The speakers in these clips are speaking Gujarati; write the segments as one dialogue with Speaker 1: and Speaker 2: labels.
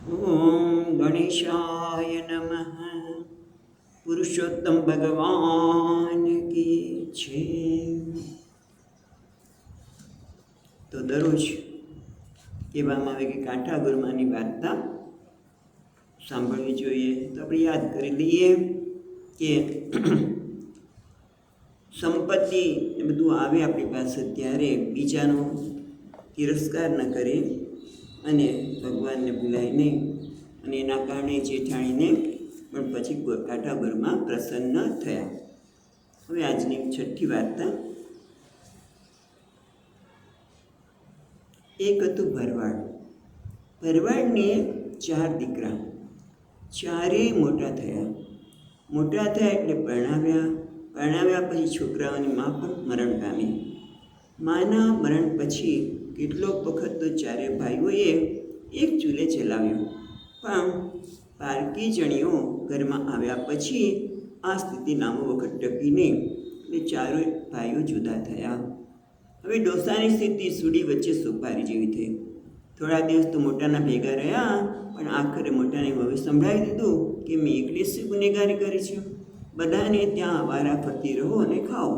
Speaker 1: ઓમ ગણેશાય નમઃ. પુરુષોત્તમ ભગવાન કી છે. તો દરરોજ કહેવામાં આવે કે કાંઠા ગુરમાની વાર્તા સાંભળવી જોઈએ. તો આપણે યાદ કરી લઈએ કે સંપત્તિ એ બધું આવે આપણી પાસે ત્યારે બીજાનો તિરસ્કાર ન કરે અને ભગવાનને ભૂલાય નહીં, અને એના કારણે જેઠાણીને પણ પછી કાંઠાગોરમાં પ્રસન્ન થયા. હવે આજની છઠ્ઠી વાર્તા. એક હતું ભરવાડ. ભરવાડને 4 દીકરા, ચારેય મોટા થયા એટલે પરણાવ્યા પછી છોકરાઓની મા પણ મરણ પામી. માના મરણ પછી કેટલોક વખત તો ચારે ભાઈઓએ એક ચૂલે ચલાવ્યો, પણ પારકી જણીઓ ઘરમાં આવ્યા પછી આ સ્થિતિ લાંબો વખત ટકી નહીં, એટલે ચારેય ભાઈઓ જુદા થયા. હવે ડોસાની સ્થિતિ સૂડી વચ્ચે સુપારી જેવી થઈ. થોડા દિવસ તો મોટાના ભેગા રહ્યા, પણ આખરે મોટાને હવે સંભળાવી દીધું કે મેં એકલી શું ગુનેગારી કરી છે, બધાને ત્યાં વારા ફરતી રહો અને ખાઓ.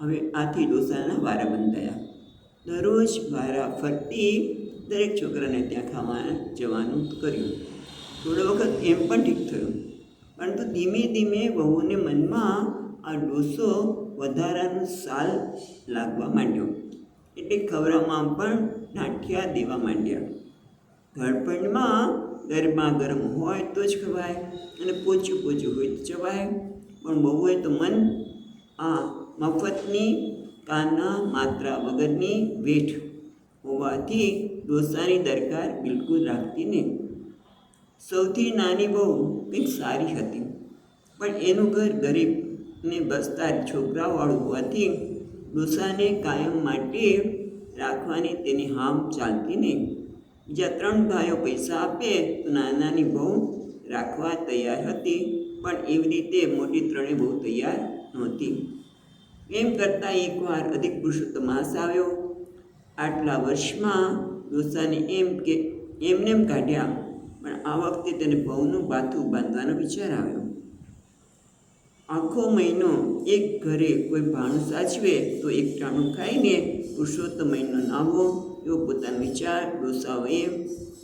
Speaker 1: હવે આથી ડોસાના વારા બંધાયા. દરરોજ વારા ફરતી દરેક છોકરાને ત્યાં ખાવા જવાનું કર્યું. થોડો વખત એમ પણ ઠીક થયું, પરંતુ ધીમે ધીમે વહુને મનમાં આ ડોસો વધારાનું સાલ લાગવા માંડ્યો, એટલે ખવડાવવામાં પણ નાઠિયા દેવા માંડ્યા. ઘરપણમાં ગરમા ગરમ હોય તો જ ખવાય, અને પોચું હોય તો ચવાય, પણ બહુએ તો મન આ મફતની કાના માત્રા વગરની વેઠ હોવાથી ડોસાની દરકાર બિલકુલ રાખતી નહીં. સૌથી નાની બહુ કંઈક સારી હતી, પણ એનું ઘર ગરીબ ને બસતા છોકરાવાળું હોવાથી ડોસાને કાયમ માટે રાખવાની તેની હામ ચાલતી નહીં. બીજા 3 ભાઈઓ પૈસા આપે તો નાનાની બહુ રાખવા તૈયાર હતી, પણ એવી રીતે મોટી 3 બહુ તૈયાર નહોતી. એમ કરતાં એકવાર અધિક પુરુષોત્તમ માસ આવ્યો. આટલા વર્ષમાં ડોસાને એમને કાઢ્યા, પણ આ વખતે તેને બહુનું બાથું બાંધવાનો વિચાર આવ્યો. આખો મહિનો એક ઘરે કોઈ ભાણું સાચવે તો એક ટાણું ખાઈને પુરુષોત્તમ મહિનો નાવો, એવો પોતાનો વિચાર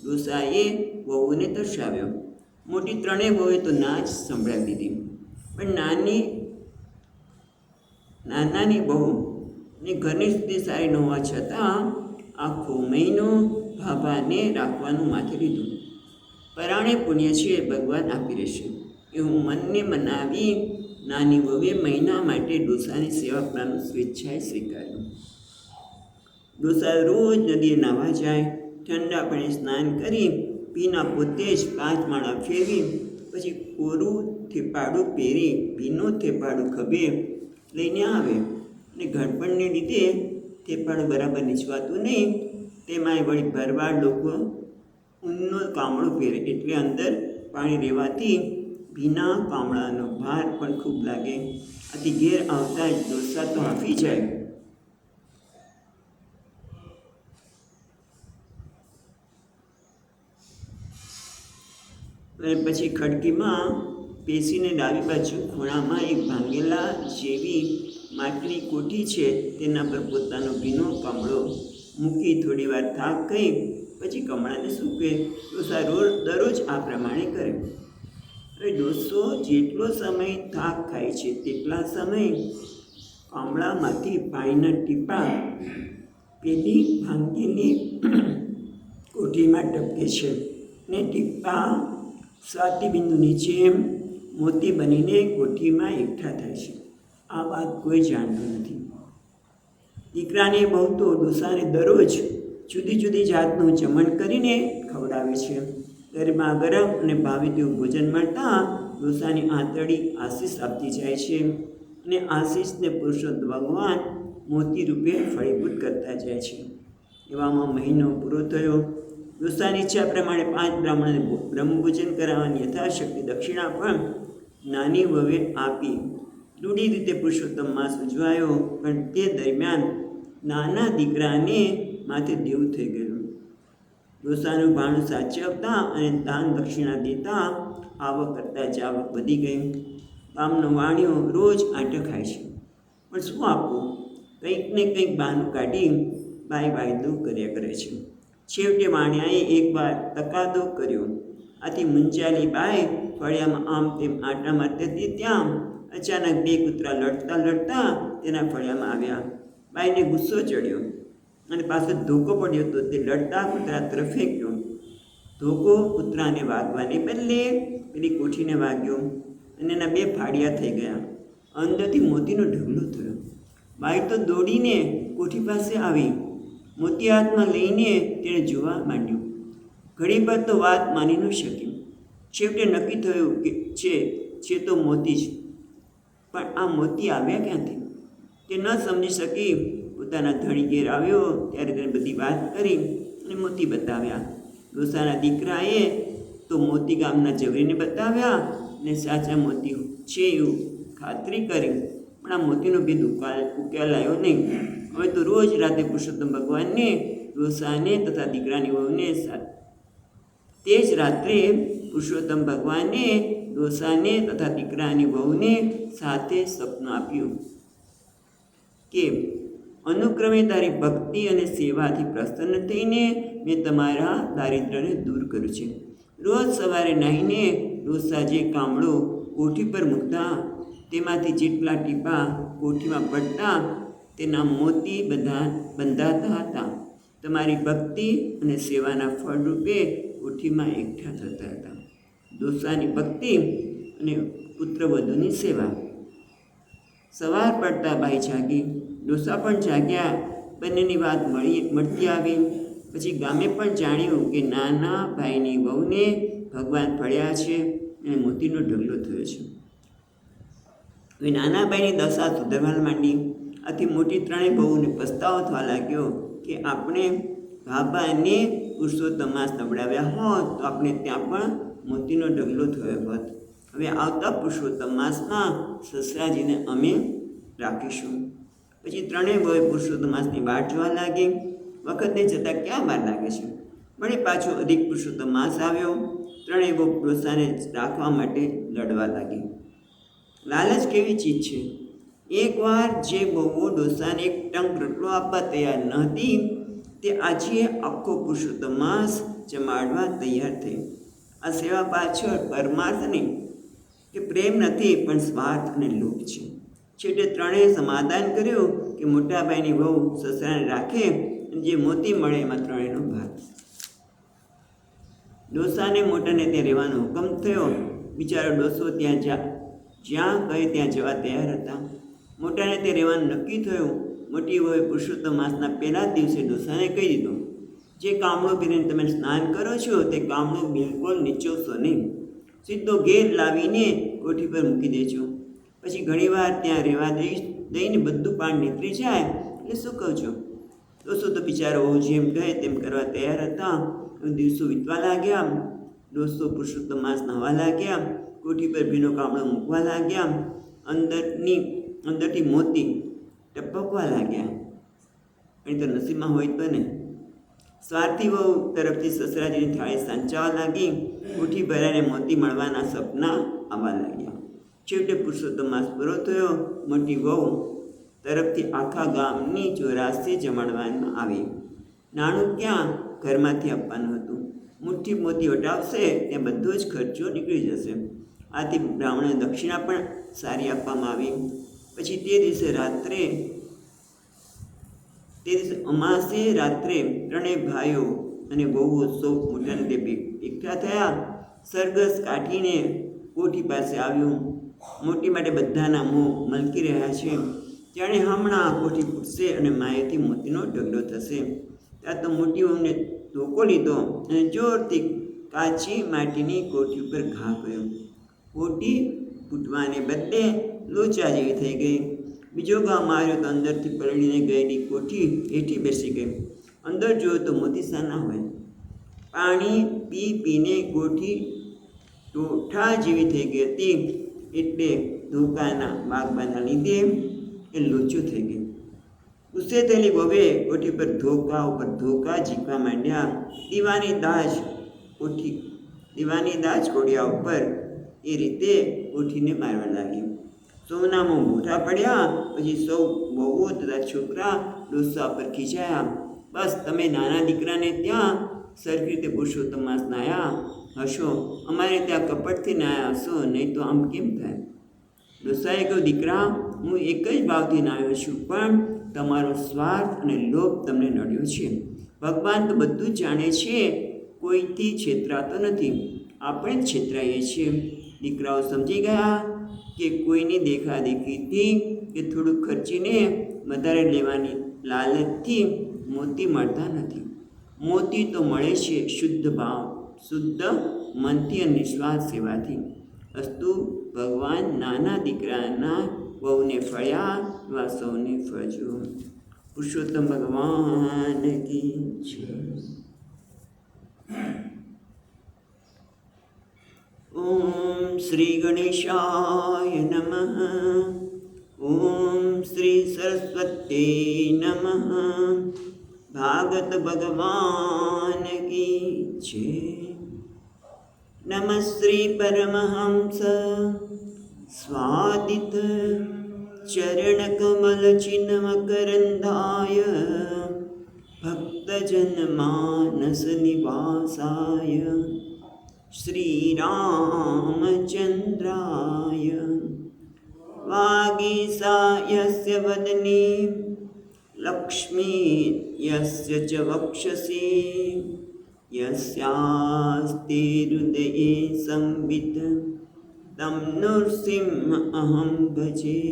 Speaker 1: ડોસાએ વહુને દર્શાવ્યો. મોટી 3 વહુએ તો ના જ સંભળાવી દીધી, પણ નાનાની બહુને ઘરની સ્થિતિ સારી ન હોવા છતાં આખો મહિનો ભાભાને રાખવાનું માથે લીધું. પરાણે પુણ્ય છે, ભગવાન આપી રહેશે એવું મનને મનાવી નાની વહુએ મહિના માટે ડોસાની સેવા કરવાનું સ્વેચ્છાએ સ્વીકાર્યું. ડોસા રોજ નદીએ નાહવા જાય, ઠંડા પાણી સ્નાન કરી ભીના પોતે જ 5 માળા ફેરવી, પછી કોરું થેપાડું પહેરી ભીનું થેપાડું ખભે લઈને આવે, અને ઘડપણને લીધે થેપાડું બરાબર નીચવાતું નહીં, તેમાંય વળી ભરવાડ લોકો ઊનનો કામળો પહેરે, એટલે અંદર પાણી રહેવાથી ભીના કામળાનો ભાર પણ ખૂબ લાગે. આથી ઘેર આવતા જ ડોસા તો હાંફી જાય. અને પછી ખડકીમાં બેસીને ડાબી બાજુ ખૂણામાં એક ભાંગેલા જેવી માટીની કોઠી છે, તેના પર પોતાનો ભીનો કમળો મૂકી થોડી વાર થાક કહી પછી કમળાને સૂકવે. ડોસા દરરોજ આ પ્રમાણે કરે. હવે ડોસો જેટલો સમય થાક ખાય છે તેટલા સમય કમળામાંથી પાણીના ટીપા પેલી ભાંગેલી કોઠીમાં ટપકે છે, ને ટીપા સ્વાતિબિંદુ નીચે મોતી બનીને કોઠીમાં એકઠા થાય છે. આ વાત કોઈ જાણતું નથી. દીકરાને બહુ તો ડોસાને દરરોજ જુદી જુદી જાતનું જમણ કરીને ખવડાવે છે. ગરમા ગરમ અને ભાવે તેવું ભોજન મળતા ડોસાની આંતરડી આશીષ આપતી જાય છે, અને આશીષને પુરુષોત્તમ ભગવાન મોતી રૂપે ફળીભૂત કરતા જાય છે. એવામાં મહિનો પૂરો થયો. ડોસાની ઈચ્છા પ્રમાણે 5 બ્રાહ્મણોને બ્રહ્મભોજન કરાવવાની યથાશક્તિ દક્ષિણા પણ નાની વહુએ આપી. રૂઢી રીતે પુરુષોત્તમ માસ ઉજવાયો, પણ તે દરમિયાન નાના દીકરાને માથે દેવું થઈ ગયેલું. ડોસાનું ભાણું સાચવતા અને દાન દક્ષિણા દેતા આવક કરતાં જાવક વધી ગઈ. ગામનો વાણિયો રોજ આંટો ખાય છે, પણ શું આપવું? કંઈક ને કંઈક બહાનું કાઢી બાય વાયદો કર્યા કરે છે. છેવટે વાણિયાએ એકવાર તકાદો કર્યો. આથી મૂંઝાયેલી બાઈ ફળિયામાં આમ તેમ આંટા મારતી હતી. ત્યાં અચાનક બે કૂતરા લડતા લડતા તેના ફળિયામાં આવ્યા. બાઈને ગુસ્સો ચડ્યો અને પાછો ધોકો પડ્યો તો તે લડતા કૂતરા તરફ ફેંક્યો. ધોકો કૂતરાને વાગવાને બદલે પેલી કોઠીને વાગ્યો અને એના બે ફાડિયા થઈ ગયા. અંદરથી મોતીનો ઢગલો થયો. બાઈ તો દોડીને કોઠી પાસે આવી. મોતી હાથમાં લઈને તેણે જોવા માંડ્યું. ઘણી પર તો વાત માની ન શકી. છેવટે નક્કી થયું કે છે તો મોતી જ, પણ આ મોતી આવ્યા ક્યાંથી? તે ન સમજી શકી. પોતાના ધણી ઘેર આવ્યો ત્યારે તેને બધી વાત કરી અને મોતી બતાવ્યા. ડોસાના દીકરાએ તો મોતી ગામના જવરીને બતાવ્યા અને સાચા મોતી છે એવું ખાતરી કરી, પણ આ મોતીનો ભેદ ઉકેલાયો નહીં. હવે તો રોજ રાતે પુરુષોત્તમ ભગવાનને, ડોસાને તથા દીકરાની વહુને તે જ રાત્રે પુરુષોત્તમ ભગવાને, ડોસાને તથા દીકરાની વહુને સાથે સપનું આપ્યું કે અનુક્રમે તારી ભક્તિ અને સેવાથી પ્રસન્ન થઈને મેં તમારા દારિદ્ર્યને દૂર કર્યું છે. રોજ સવારે નાહીને ડોસા જે કામળો કોઠી પર મૂકતા તેમાંથી જેટલા ટીપા કોઠીમાં પડતા તેના મોતી બંધાતા હતા. તમારી ભક્તિ અને સેવાના ફળરૂપે કોઠીમાં એકઠા થતા હતા. ડોસાની ભક્તિ અને પુત્રવધુની સેવા. સવાર પડતા બાઈ જાગી, ડોસા પણ જાગ્યા. બંનેની વાત મળતી આવી. પછી ગામે પણ જાણ્યું કે નાના ભાઈની વહુને ભગવાન ફળ્યા છે અને મોતીનો ઢગલો થયો છે. હવે નાના ભાઈની દશા સુધરવા માંડી. આથી મોટી ત્રણેય વહુને પસ્તાવો થવા લાગ્યો કે આપણે ભાભાને પુરુષોત્તમ માસ નવડાવ્યા હોત તો આપણે ત્યાં પણ મોતીનો ઢગલો થયો હોત. હવે આવતા પુરુષોત્તમ માસમાં સસરાજીને અમે રાખીશું. પછી ત્રણેય વહુએ પુરુષોત્તમ માસની વાટ જોવા લાગી. વખતને જતાં ક્યાં વાર લાગે છે? વળી પાછો અધિક પુરુષોત્તમ માસ આવ્યો. ત્રણેય વહુ ડોસાને રાખવા માટે લડવા લાગી. લાલચ કેવી ચીજ છે! એકવાર જે બહુઓ ડોસાને એક ટંક રોટલો આપવા તૈયાર ન હતી, તે આજે આખો પુરુષોત્તમ માસ જમાડવા તૈયાર થઈ. આ સેવા પાછળ પરમાર્થ નહીં કે પ્રેમ નથી, પણ સ્વાર્થ અને લોભ છે. છેવટે ત્રણેય સમાધાન કર્યું કે મોટાભાઈની વહુ સસરાને રાખે અને જે મોતી મળે એમાં ત્રણેયનો ભાગ. ડોસાને મોટાને ત્યાં રહેવાનો હુકમ થયો. બિચારો ડોસો જ્યાં કહે ત્યાં જવા તૈયાર હતા. મોટાને તે રહેવાનું નક્કી થયું. મોટી વહુએ પુરુષોત્તમ માસના પહેલા દિવસે ડોસાને કહી દીધું, જે કામળો પહેરીને તમે સ્નાન કરો છો તે કામળો બિલકુલ નીચોવશો નહીં, સીધો ઘેર લાવીને કોઠી પર મૂકી દેજો. પછી ઘણીવાર ત્યાં રહેવા દઈને બધું પાણી નીકળી જાય એટલે શું કહું છો? ડોસો તો બિચારો વહુ જેમ કહે તેમ કરવા તૈયાર હતા. દિવસો વીતવા લાગ્યા. ડોસો પુરુષોત્તમ માસ નહાવા લાગ્યા. કોઠી પર ભીનો કામળો મૂકવા લાગ્યા. અંદરથી મોતી ટપકવા લાગ્યા. પણ તો નસીબમાં હોય તો ને. સ્વાર્થી વહુ તરફથી સસરાજીની થાળી સાંચાવા લાગી. કોઠી ભરાઈને મોતી મળવાના સપના આવવા લાગ્યા. છેવટે પુરુષોત્તમ માસ પૂરો થયો. મોટી વહુ તરફથી આખા ગામની ચોરાસી જમાડવામાં આવી. નાણું ક્યાં ઘરમાંથી આપવાનું હતું. મુઠ્ઠી મોતી વટાવશે ત્યાં બધો જ ખર્ચો નીકળી જશે. આથી બ્રાહ્મણોને દક્ષિણા પણ સારી આપવામાં આવી. પછી તે દિવસે અમાસે રાત્રે ત્રણેય ભાઈઓ અને વહુઓ સૌ મોટાને તે એકઠા થયા. સરઘસ કાઢીને કોઠી પાસે આવ્યું. મોટી માટે બધાના મોં મલકી રહ્યા છે. જાણે હમણાં કોઠી ફૂટશે અને માયેથી મોતીનો ઢગલો થશે. ત્યાં તો મોટી વહુને ધોકો લીધો અને જોરથી કાચી માટીની કોઠી ઉપર ઘા કર્યો. કોઠી ફૂટવાને બદલે લોચા જેવી થઈ ગઈ. બીજો ઘા માર્યો તો અંદરથી પલળીને ગયેલી કોઠી હેઠી બેસી ગઈ. અંદર જોયું તો મોતી સાના હોય. પાણી પીને કોઠી ટોઠા જેવી થઈ ગઈ હતી. એટલે ધોકાના વાગવાના લીધે એ લોચો થઈ ગઈ. ગુસ્સે થયેલી વહુએ ઓઠી પર ધોકા ઉપર ધોકા ઝીકવા માંડ્યા. દીવાની દાજ કોડિયા ઉપર એ રીતે ઉઠીને મારવા લાગી. સૌના મોં મોઢા પડ્યા. પછી સૌ વહુઓ તથા છોકરા ડોસા પર ખીચાયા. બસ તમે નાના દીકરાને ત્યાં સરખી રીતે પુરુષોત્તમ માસ નાયા હશો, અમારે ત્યાં કપટથી નાયા હશો, નહીં તો આમ કેમ થાય? ડોસાએ કહ્યું, દીકરા, હું એક જ ભાવથી નાયો છું, પણ તમારો સ્વાર્થ અને લોભ તમને નડ્યો છે. ભગવાન તો બધું જ જાણે છે, કોઈથી છેતરાતો નથી, આપણે જ છેતરાઈએ છીએ. દીકરાઓ સમજી ગયા કે કોઈની દેખાદેખીથી કે થોડું ખર્ચીને વધારે લેવાની લાલચથી મોતી મળતા નથી. મોતી તો મળે છે શુદ્ધ ભાવ, શુદ્ધ મનથી અને નિસ્વાર્થ સેવાથી. અસ્તુ ભગવાન નાના દીકરાના વહુને ફળ્યા એવા સૌને ફળજો. પુરુષોત્તમ ભગવાન કી જય. ઓમ શ્રી ગણેશાય નમઃ. ઓમ શ્રી સરસ્વતી નમઃ. ભાગવત ભગવાન કી જય. નમઃ શ્રી પરમહંસ સ્વાદિત ચરણ કમલ ચિન્મકરંદાય ભક્તજન માનસ નિવાસાય શ્રી રામચંદ્રાય વાગીસાયસ્ય વદની લક્ષ્મી યસ્ય ચ વક્ષસી યસ્યાસ્તે હૃદયે સંવિત તમ નૃસિંહ અહં ભજે.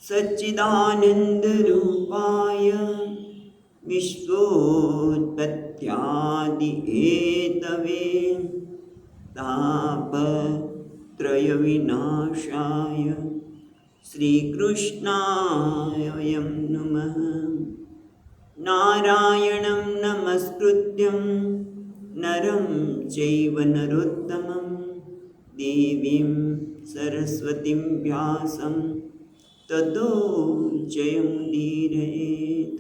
Speaker 1: સચ્ચિદાનંદરૂપાય વિશ્વોત્પત્યાદિ હેતવે તાપત્રય વિનાશાય શ્રીકૃષ્ણાય વયં નમઃ. નારાયણં નમસ્કૃત્યં નરં ચૈવ નરોત્તમં દેવીં સરસ્વતીં વ્યાસં તતો જયમુદીરયેત.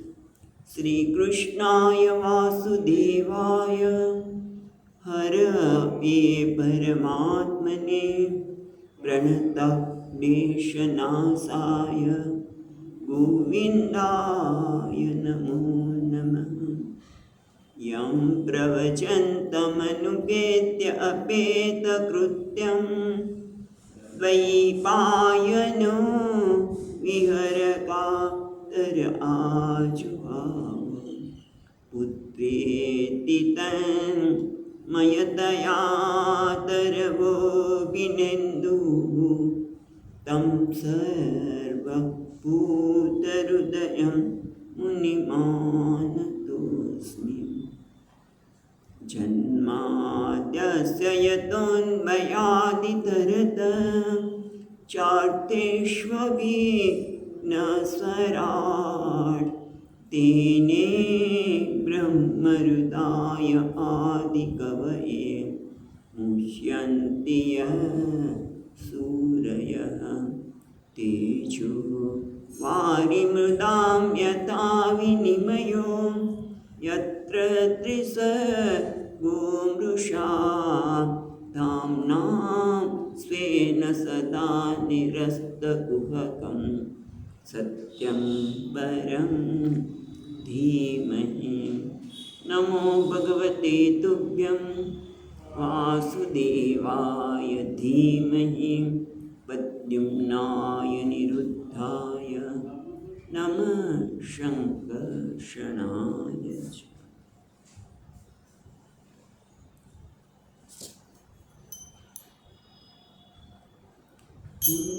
Speaker 1: શ્રીકૃષ્ણાય વાસુદેવાય હરએ પરમાત્મને પ્रणतक्लेशनाशाय गोविन्दाय नमो नमः. यं प्रवचन्तमनुपेत्य अपेतकृत्यं द्वैपायनो विहरकातर आजुहाव. पुत्रेति तन्मयतया तरवोऽभिनेन्दुः तं सर्वभूतहृदयं मुनिमानतोऽस्मि. जन्माद्यस्य यतोऽन्वयादितरतश्चार्थेष्वभिघ्नस्वराट् तेने ब्रह्महृदाय आदिकवये मुह्यन्ति यः सूरयः. तेजो वारिमृदां यथा विनिमयो यत्र त्रिसर्गो मृषा धाम्ना स्वेन सदा निरस्तकुहकं सत्यं परं धीमहि. नमो भगवते तुभ्यं वासुदेवाय धीमहि प्रद्युम्नाय निरुद्धाय नमः शङ्कर्षणाय च.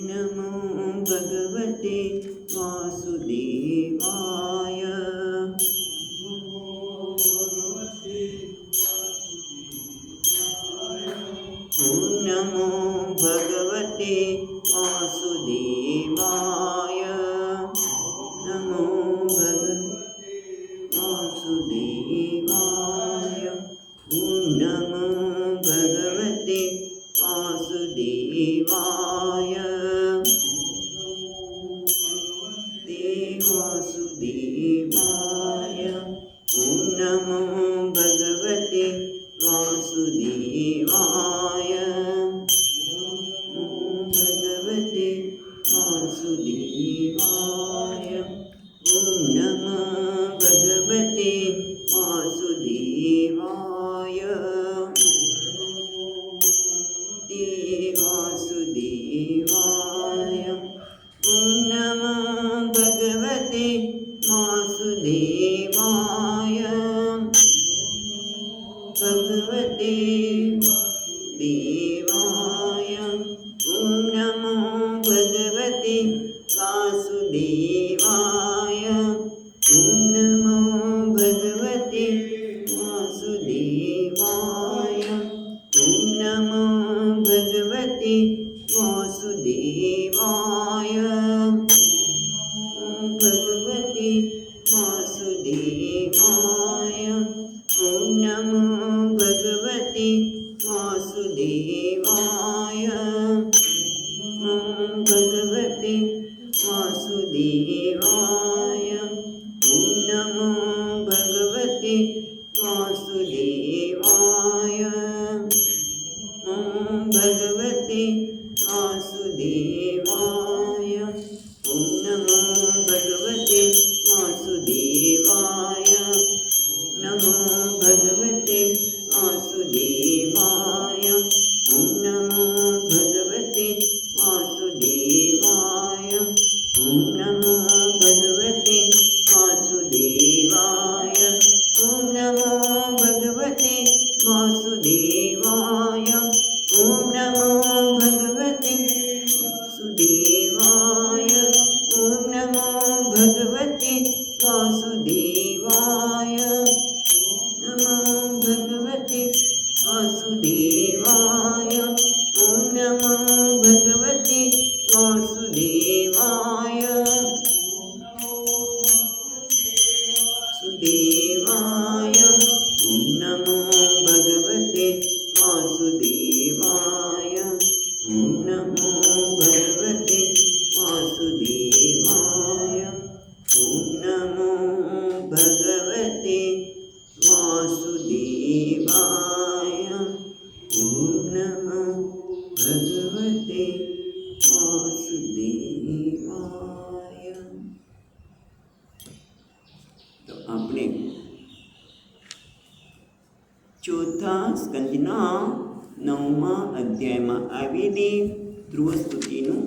Speaker 1: नमो भगवते वासुदेवाय. नमो भगवते वासुदेवाय. नमो भगवते वासुदेवाय. नमो भगवते वासुदेवाय. वासुदेवाय भगवते वासुदेवाय ॐ नमो भगवते वासुदेवाय वासुदेवाय ॐ नमो भगवते वासुदेवाय भगवते देवाय ॐ नमो भगवते वासुदेवाय ॐ नमो भगवते वासुदेवाय ॐ नमो भगवते वासुदेवाय भगवते वासुदेवाय ॐ नमो भगवते वासुदेवाय भगवते वासुदेवाय ॐ नमो भगवते वासुदेवाय भगवते वासुदेवाय ॐ नमो भगवते वासुदेवाय नमो भगवते वासुदेवाय ॐ नमो भगवते वासुदेवाय ॐ नमो भगवते वासुदेवाय ॐ नमो भगवते वासुदेवाय ॐ नमो भगवते वासुदेवाय ॐ नमो भगवते वासुदेवाय नमो भगवते वासुदेवाय ॐ नमो भगवते वासुदेवाय सुदेवाय ॐ नमो भगवते वासुदेवाय ॐ नमो भगवते वासुदेवाय ॐ नमो भगवते वासुदेवाय ॐ नमो भगवते वासुदेवाय। तो આપણે ચોથા સ્કંદના 9મા અધ્યાયમાં આવેલી ધ્રુવસ્તુતિનું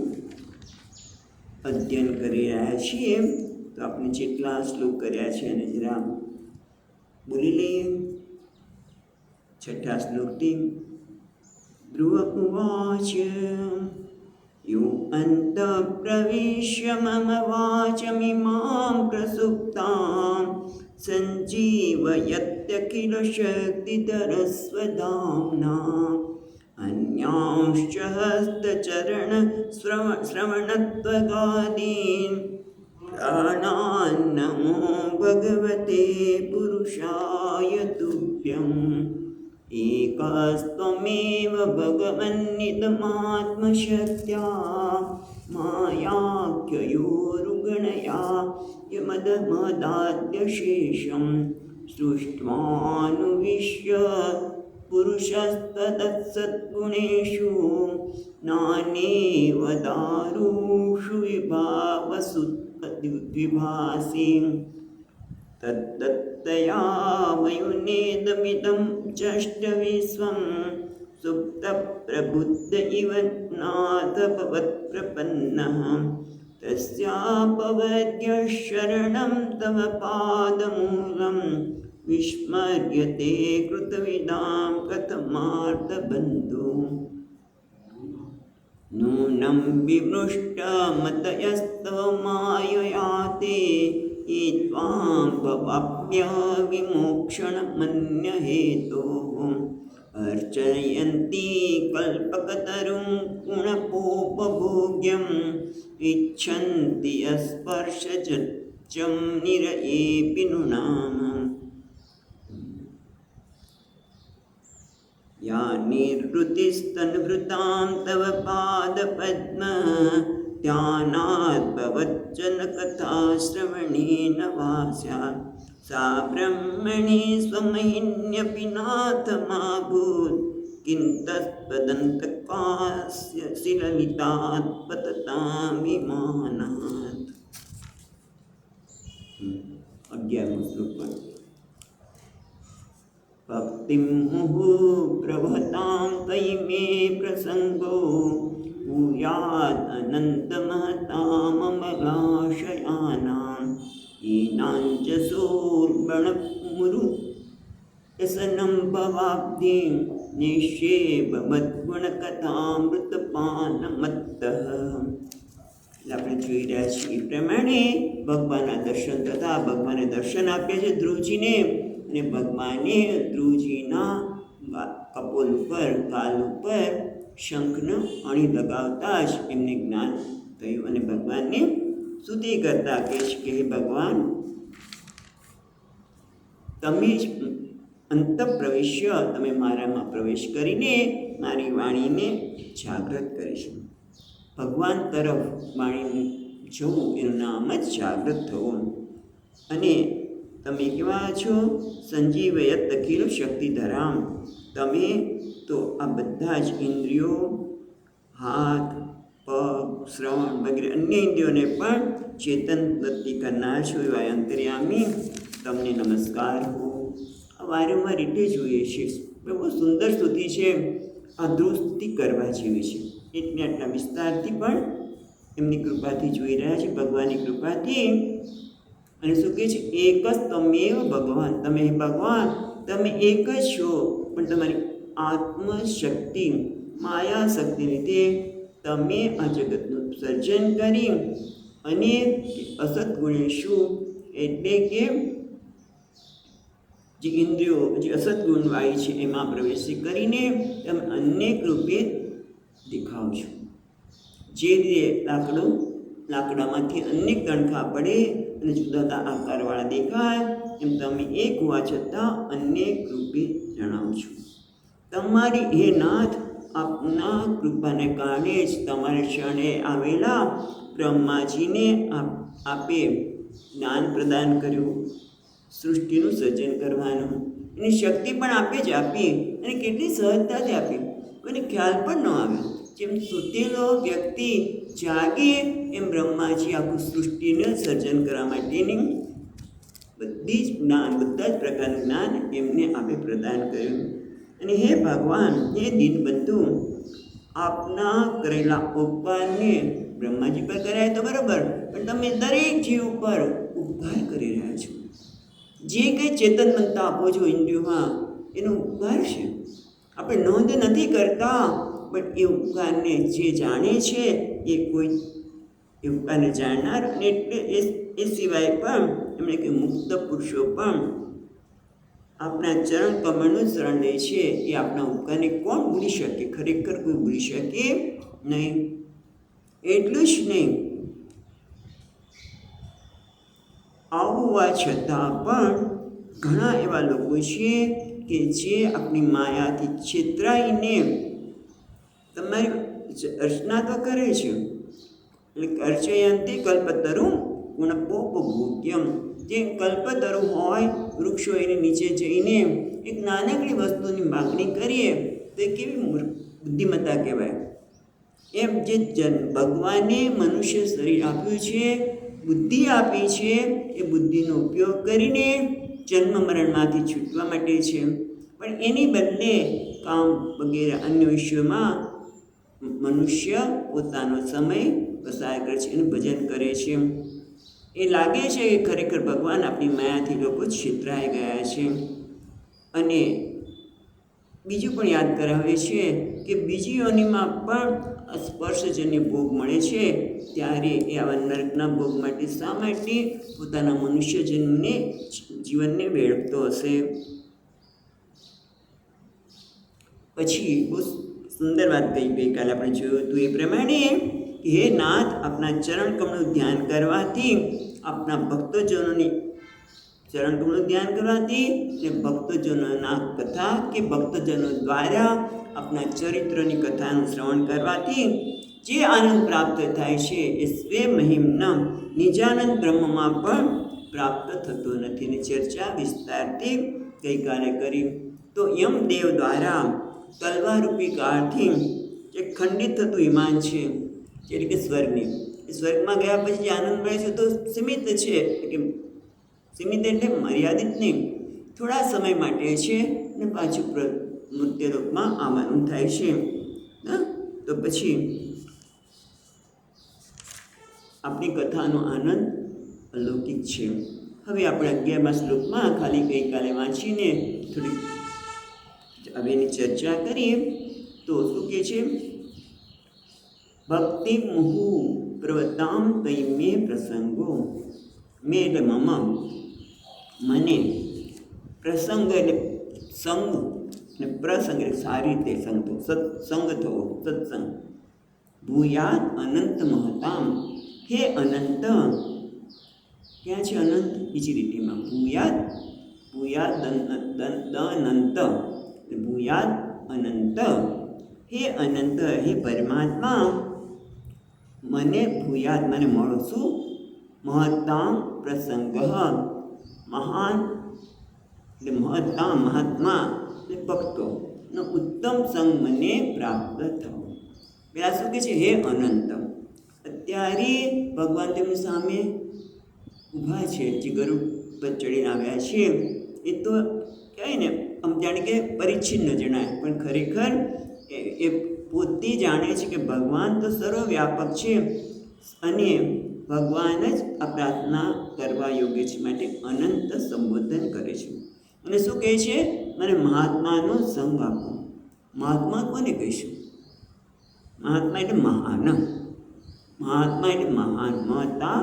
Speaker 1: અધ્યયન કરી રહ્યા છીએ. તો આપણે જેટલા શ્લોક કર્યા છે એને જરા બોલી લઈએ. છઠ્ઠા શ્લોકથી ધ્રુવ ઉવાચ यो अन्तःप्रविश्य मम वाचमिमां प्रसुप्तां सञ्जीवयत्यखिल शक्तिधरस्वधाम्ना अन्यांश्च हस्तचरणश्रवणत्वगादीन् प्राणान् नमो भगवते पुरुषाय तुभ्यम् एकस्त्वमेव भगवन्निदमात्मशक्त्या मायाख्ययोरुगणया यमदमदाद्यशेषं सृष्ट्वानुविश्य पुरुषस्तदत्सद्गुणेषु नानेव दारुषु विभावसुद्विभासि तद्दत्तया मयुनेदमिदं चष्टविश्वं सुप्तप्रबुद्ध इव नाथ भवत्प्रपन्नः तस्यापवद्यः शरणं तव पादमूलं विस्मर्यते कृतविदां कथमार्तबन्धो नूनं विमृष्टमतयस्तव मायया ते ये त्वां भवाप्य विमोक्षणमन्यहेतोः अर्चयन्ति कल्पकतरुं गुणपोपभोग्यम् इच्छन्ति अस्पर्शजच्चं निरयेऽपि नृणाम् या निर्वृतिस्तन्वृतां तव पादपद्म ध्यानात् भवज्जनकथाश्रवणेन वा स्यात् सा ब्रह्मणि स्वमहिन्यपि नाथमाभूत् किन्तत्पदन्तकास्य शिललितात् पततां विमानात्। 11મો શ્લોક। ભક્તિં મુહુઃ પ્રવહતાં તયિ મે પ્રસંગો ભૂયાદ અનંતમહતામ અમલાશયાનાં હીનાંચ સૂર્બણમુરુ વ્યસनं ભવાબ્ધિં નિષેભમદ્ગુણકથામૃતપાનમત્તઃ। આપણે જોઈ રહ્યા છીએ એ પ્રમાણે ભગવાનના દર્શન થતા ભગવાને દર્શન આપ્યા છે ધ્રુવજીને, અને ભગવાને ધ્રુવજીના કપોલ ઉપર ગાલ ઉપર શંખનો અણી લગાવતા જ એમને જ્ઞાન થયું અને ભગવાનને સ્તુતિ કરતા કહે છે કે હે ભગવાન, તમે જ અંતઃપ્રવેશ્ય, તમે મારામાં પ્રવેશ કરીને મારી વાણીને જાગૃત કરીશું। ભગવાન તરફ વાણીને જવું એનું નામ જ જાગૃત થવું। અને તમે કેવા છો? સંજીવયત અખિલ શક્તિધરામ, તમે તો આ બધા જ ઇન્દ્રિયો, હાથ, પગ, શ્રવણ વગેરે અન્ય ઇન્દ્રિયોને પણ ચેતન વૃત્તિ કરનાર છો એવા અંતર્યામી, તમને નમસ્કાર હો। આ વારંવાર એટલે જોઈએ છે, બહુ સુંદર સ્તુતિ છે, આ ધ્રુવ સ્તુતિ કરવા જેવી છે, એટલે આટલા વિસ્તારથી પણ એમની કૃપાથી જોઈ રહ્યા છે, ભગવાનની કૃપાથી। અને શું કહે છે? એક જ તમેવ ભગવાન, તમે ભગવાન તમે એક જ છો, પણ તમારી આત્મશક્તિ માયા શક્તિ લીધે તમે આ જગતનું સર્જન કરી અને અસદગુણેશુ એટલે કે જે ઇન્દ્રિયો જે અસદગુણવાળી છે એમાં પ્રવેશ કરીને તમે અનેક રૂપે દેખાવ છો। જે રીતે લાકડામાંથી અનેક તણખા પડે અને જુદા જુદા આકારવાળા દેખાય, એમ તમે એક હોવા છતાં અનેક રૂપે જણાવો છો। તમારી હે નાથ, આપના કૃપાને કારણે જ તમારે શરણે આવેલા બ્રહ્માજીને આપે જ્ઞાન પ્રદાન કર્યું, સૃષ્ટિનું સર્જન કરવાનું, એની શક્તિ પણ આપે જ આપી, અને કેટલી સહજતાથી આપી, કોઈને ખ્યાલ પણ ન આવે। જેમ સૂતેલો વ્યક્તિ જાગે એમ બ્રહ્માજી આખું સૃષ્ટિને સર્જન કરવા માટેની બધી જ જ્ઞાન, બધા જ પ્રકારનું જ્ઞાન એમને આપે પ્રદાન કર્યું। અને હે ભગવાન, હે દીનબંધુ, આપના કરેલા ઉપકારને બ્રહ્માજી પર કર્યા તો બરાબર, પણ તમે દરેક જીવ ઉપર ઉપકાર કરી રહ્યા છો। જે કંઈ ચેતન બનતા આપો છો ઇન્દ્રિયોમાં, એનો ઉપકાર છે, આપણે નોંધ નથી કરતા, પણ એ ઉપકારને જે જાણે છે એ કોઈ એ ઉપકારને જાણનાર, અને એટલે એ સિવાય પણ એમણે કે મુક્ત પુરુષો પણ આપણા ચરણ કમળનું શરણ લે છે। એ આપણા ઉપકારને કોણ ભૂલી શકે? ખરેખર કોઈ ભૂલી શકે નહીં। એટલું જ નહીં, આવું હોવા છતાં પણ ઘણા એવા લોકો છે કે જે આપણી માયાથી છેતરાઈને તમારી અર્ચના તો કરે છે, એટલે અર્ચયંતિ કલ્પતરુ ગુણપોપભોગ્યમ, જે કલ્પતરુ હોય વૃક્ષો એની નીચે જઈને એક નાનકડી વસ્તુની માગણી કરીએ તો એ કેવી બુદ્ધિમત્તા કહેવાય। એમ જે ભગવાને મનુષ્ય શરીર આપ્યું છે, બુદ્ધિ આપી છે, એ બુદ્ધિનો ઉપયોગ કરીને જન્મ મરણમાંથી છૂટવા માટે છે, પણ એની બદલે કામ વગેરે અન્ય વિષયોમાં મનુષ્ય પોતાનો સમય પસાર કરે છે અને ભજન કરે છે। એ લાગે છે કે ખરેખર ભગવાન આપણી માયાથી લોકો છેતરાઈ ગયા છે। અને બીજું પણ યાદ કરાવે છે કે બીજી યોનિમાં પણ સ્પર્શજન્ય ભોગ મળે છે, ત્યારે એ આવા નરકના ભોગ માટે શા માટે પોતાના મનુષ્ય જીવનને વેડફતો હશે? પછી બહુ સુંદર વાત કહી, ગઈકાલે આપણે જોયું હતું એ પ્રમાણે, હે નાથ, આપના ચરણ કમળનું ધ્યાન કરવાથી, આપના ભક્તજનોની ચરણ કમળનું ધ્યાન કરવાથી અને ભક્તજનોના કથા કે ભક્તજનો દ્વારા આપના ચરિત્રની કથાનું શ્રવણ કરવાથી જે આનંદ પ્રાપ્ત થાય છે એ સ્વે મહિમના નિજાનંદ બ્રહ્મમાં પણ પ્રાપ્ત થતો નથી. ને ચર્ચા વિસ્તારથી ગઈકાલે કરી તો યમદેવ દ્વારા તલવારરૂપી કાળથી જે ખંડિત થતું વિમાન છે એટલે કે સ્વર્ગની, એ સ્વર્ગમાં ગયા પછી જે આનંદ મળે છે તો સીમિત છે, કે સીમિત એટલે મર્યાદિત નહીં, થોડા સમય માટે છે ને પાછું મૃત્યુલોકમાં આવવાનું થાય છે. તો પછી આપણી કથાનો આનંદ અલૌકિક છે. હવે આપણે 11મા શ્લોકમાં ખાલી ગઈકાલે વાંચીને થોડીક હવે એની ચર્ચા કરીએ. તો શું કહે છે? ભક્તિ મુહુ પ્રવતામ તૈ મે પ્રસંગો, મેં એટલે મમ, મને, પ્રસંગ એટલે સંગ, અને પ્રસંગ એટલે સારી રીતે સંગ થવો, સત્સંગ થવો, સત્સંગ. ભૂયાત અનંત મહતામ, હે અનંત, ક્યાં છે અનંત? બીજી લીટીમાં ભૂયાત, ભૂયાત અનંત, ભૂયાત અનંત, હે અનંત, હે પરમાત્મા, મને ભૂયાત, મને મળો. શું? મહતામ પ્રસંગ, મહાન એટલે મહતામ, મહાત્મા એટલે ભક્તોનો ઉત્તમ સંગ મને પ્રાપ્ત થવો. પેલા શું કહે છે? હે અનંત. અત્યારે ભગવાન તેમની સામે ઊભા છે, જે ગરુડ પર ચડીને આવ્યા છે. એ તો કહેવાય ને આમ જાણે કે પરિચ્છિન્ન જણાય, પણ ખરેખર એ પોતે જાણે છે કે ભગવાન તો સર્વવ્યાપક છે અને ભગવાન જ આ પ્રાર્થના કરવા યોગ્ય છે, માટે અનંત સંબોધન કરે છે. અને શું કહે છે? મને મહાત્માનો સંગ આપો. મહાત્મા કોને કહીશું? મહાત્મા એટલે મહાન, મહાત્મા એટલે મહાન, મહતા.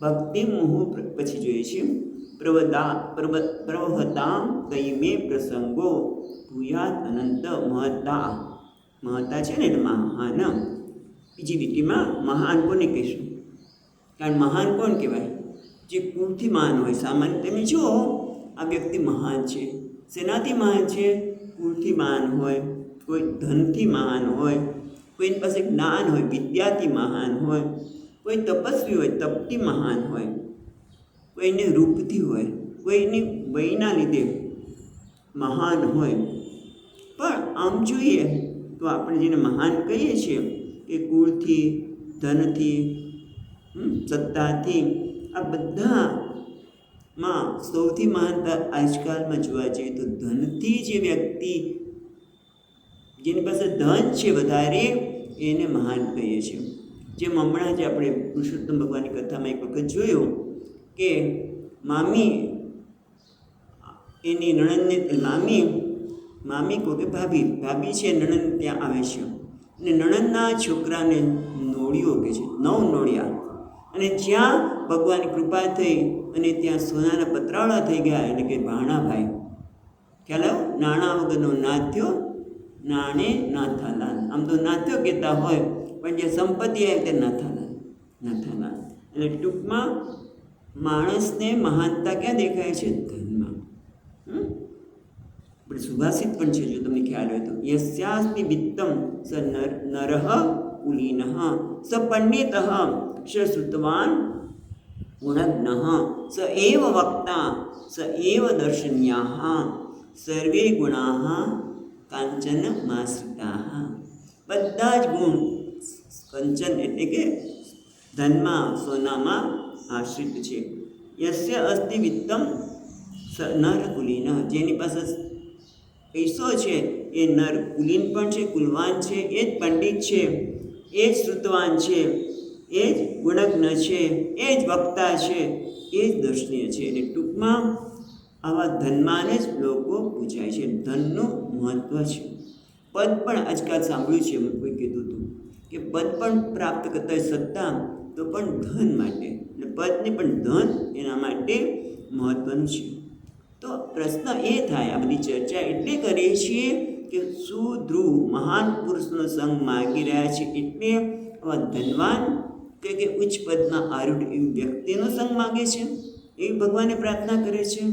Speaker 1: ભક્તિ મુહુ પછી જોઈએ છે પ્રવહતામ તૈ મે પ્રસંગો ભૂયાત અનંત મહતા. મહતા છે ને એટલે મહાન. બીજી લીટીમાં મહાન કોને કહીશું? કારણ મહાન કોણ કહેવાય? જે કુળથી મહાન હોય. સામાન્ય તમે જો આ વ્યક્તિ મહાન છે, શેનાથી મહાન છે? કુળથી મહાન હોય, કોઈ ધનથી મહાન હોય, કોઈની પાસે જ્ઞાન હોય, વિદ્યાથી મહાન હોય, કોઈ તપસ્વી હોય, તપથી મહાન હોય, કોઈને રૂપથી હોય, કોઈની વયના લીધે મહાન હોય. પણ આમ જોઈએ તો આપણે જેને મહાન કહીએ છીએ એ કુળથી, ધનથી, સત્તાથી, આ બધામાં સૌથી મહાનતા આજકાલમાં જોવા જઈએ તો ધનથી જે વ્યક્તિ જેની પાસે ધન છે વધારે એને મહાન કહીએ છીએ. જેમ હમણાં જ આપણે પુરુષોત્તમ ભગવાનની કથામાં એક વખત જોયું કે મામી એની નણંદને, મામી કહો કે ભાભી છે, નણંદ ત્યાં આવે છે અને નણંદના છોકરાને નોળિયો કે છે, 9 નોળિયા. અને જ્યાં ભગવાનની કૃપા થઈ અને ત્યાં સોનાના પતરાળા થઈ ગયા, એટલે કે ભાણાભાઈ. ખ્યાલ આવ્યો? નાણાં વગરનો નાથ્યો, નાણે નાથાલાલ. આમ તો નાથ્યો કહેતા હોય, પણ જે સંપત્તિ આવે તે નાથાલાલ, નાથાલાલ. એટલે ટૂંકમાં માણસને મહાનતા ક્યાં દેખાય છે? ધનમાં. પણ સુભાષિત પણ છે, જો તમને ખ્યાલ હોય તો, યસ્યાસ્તિ વિત્તમ સ નરઃ કુલીનઃ સ પંડિતઃ સ શ્રુતવાન ગુણજ્ઞઃ સ એવ વક્તા સ એવ દર્શન્યાઃ સર્વે ગુણાઃ કાંચન માશ્રિતાઃ. બધા જ ગુણ કંચન એટલે કે ધનમાં, સોનામાં આશ્રિત છે. યસ્ય અસ્તિ વિત્તમ સ નર કુલીન, જેની પાસે પૈસો છે એ નર કુલીન પણ છે, કુલવાન છે, એ જ પંડિત છે, એ જ શ્રુતવાન છે, એ જ ગુણજ્ઞ છે, એ જ વક્તા છે, એ જ દર્શનીય છે. એટલે ટૂંકમાં આવા ધનમાન જ લોકો પૂજાય છે. ધનનું મહત્ત્વ છે. પદ પણ આજકાલ સાંભળ્યું છે, કોઈ કીધું હતું કે પદ પણ પ્રાપ્ત કરતા હોય, સત્તા તો પણ ધન માટે, એટલે પદને પણ ધન એના માટે મહત્ત્વનું છે. તો પ્રશ્ન એ થાય, આ બધી ચર્ચા એટલે કરીએ છીએ કે સુધ્રુવ મહાન પુરુષનો સંગ માગી રહ્યા છે, એટલે આવા ધનવાન કે ઉચ્ચ પદમાં આરૂઢ એવી વ્યક્તિનો સંગ માગે છે, એવી ભગવાનને પ્રાર્થના કરે છે.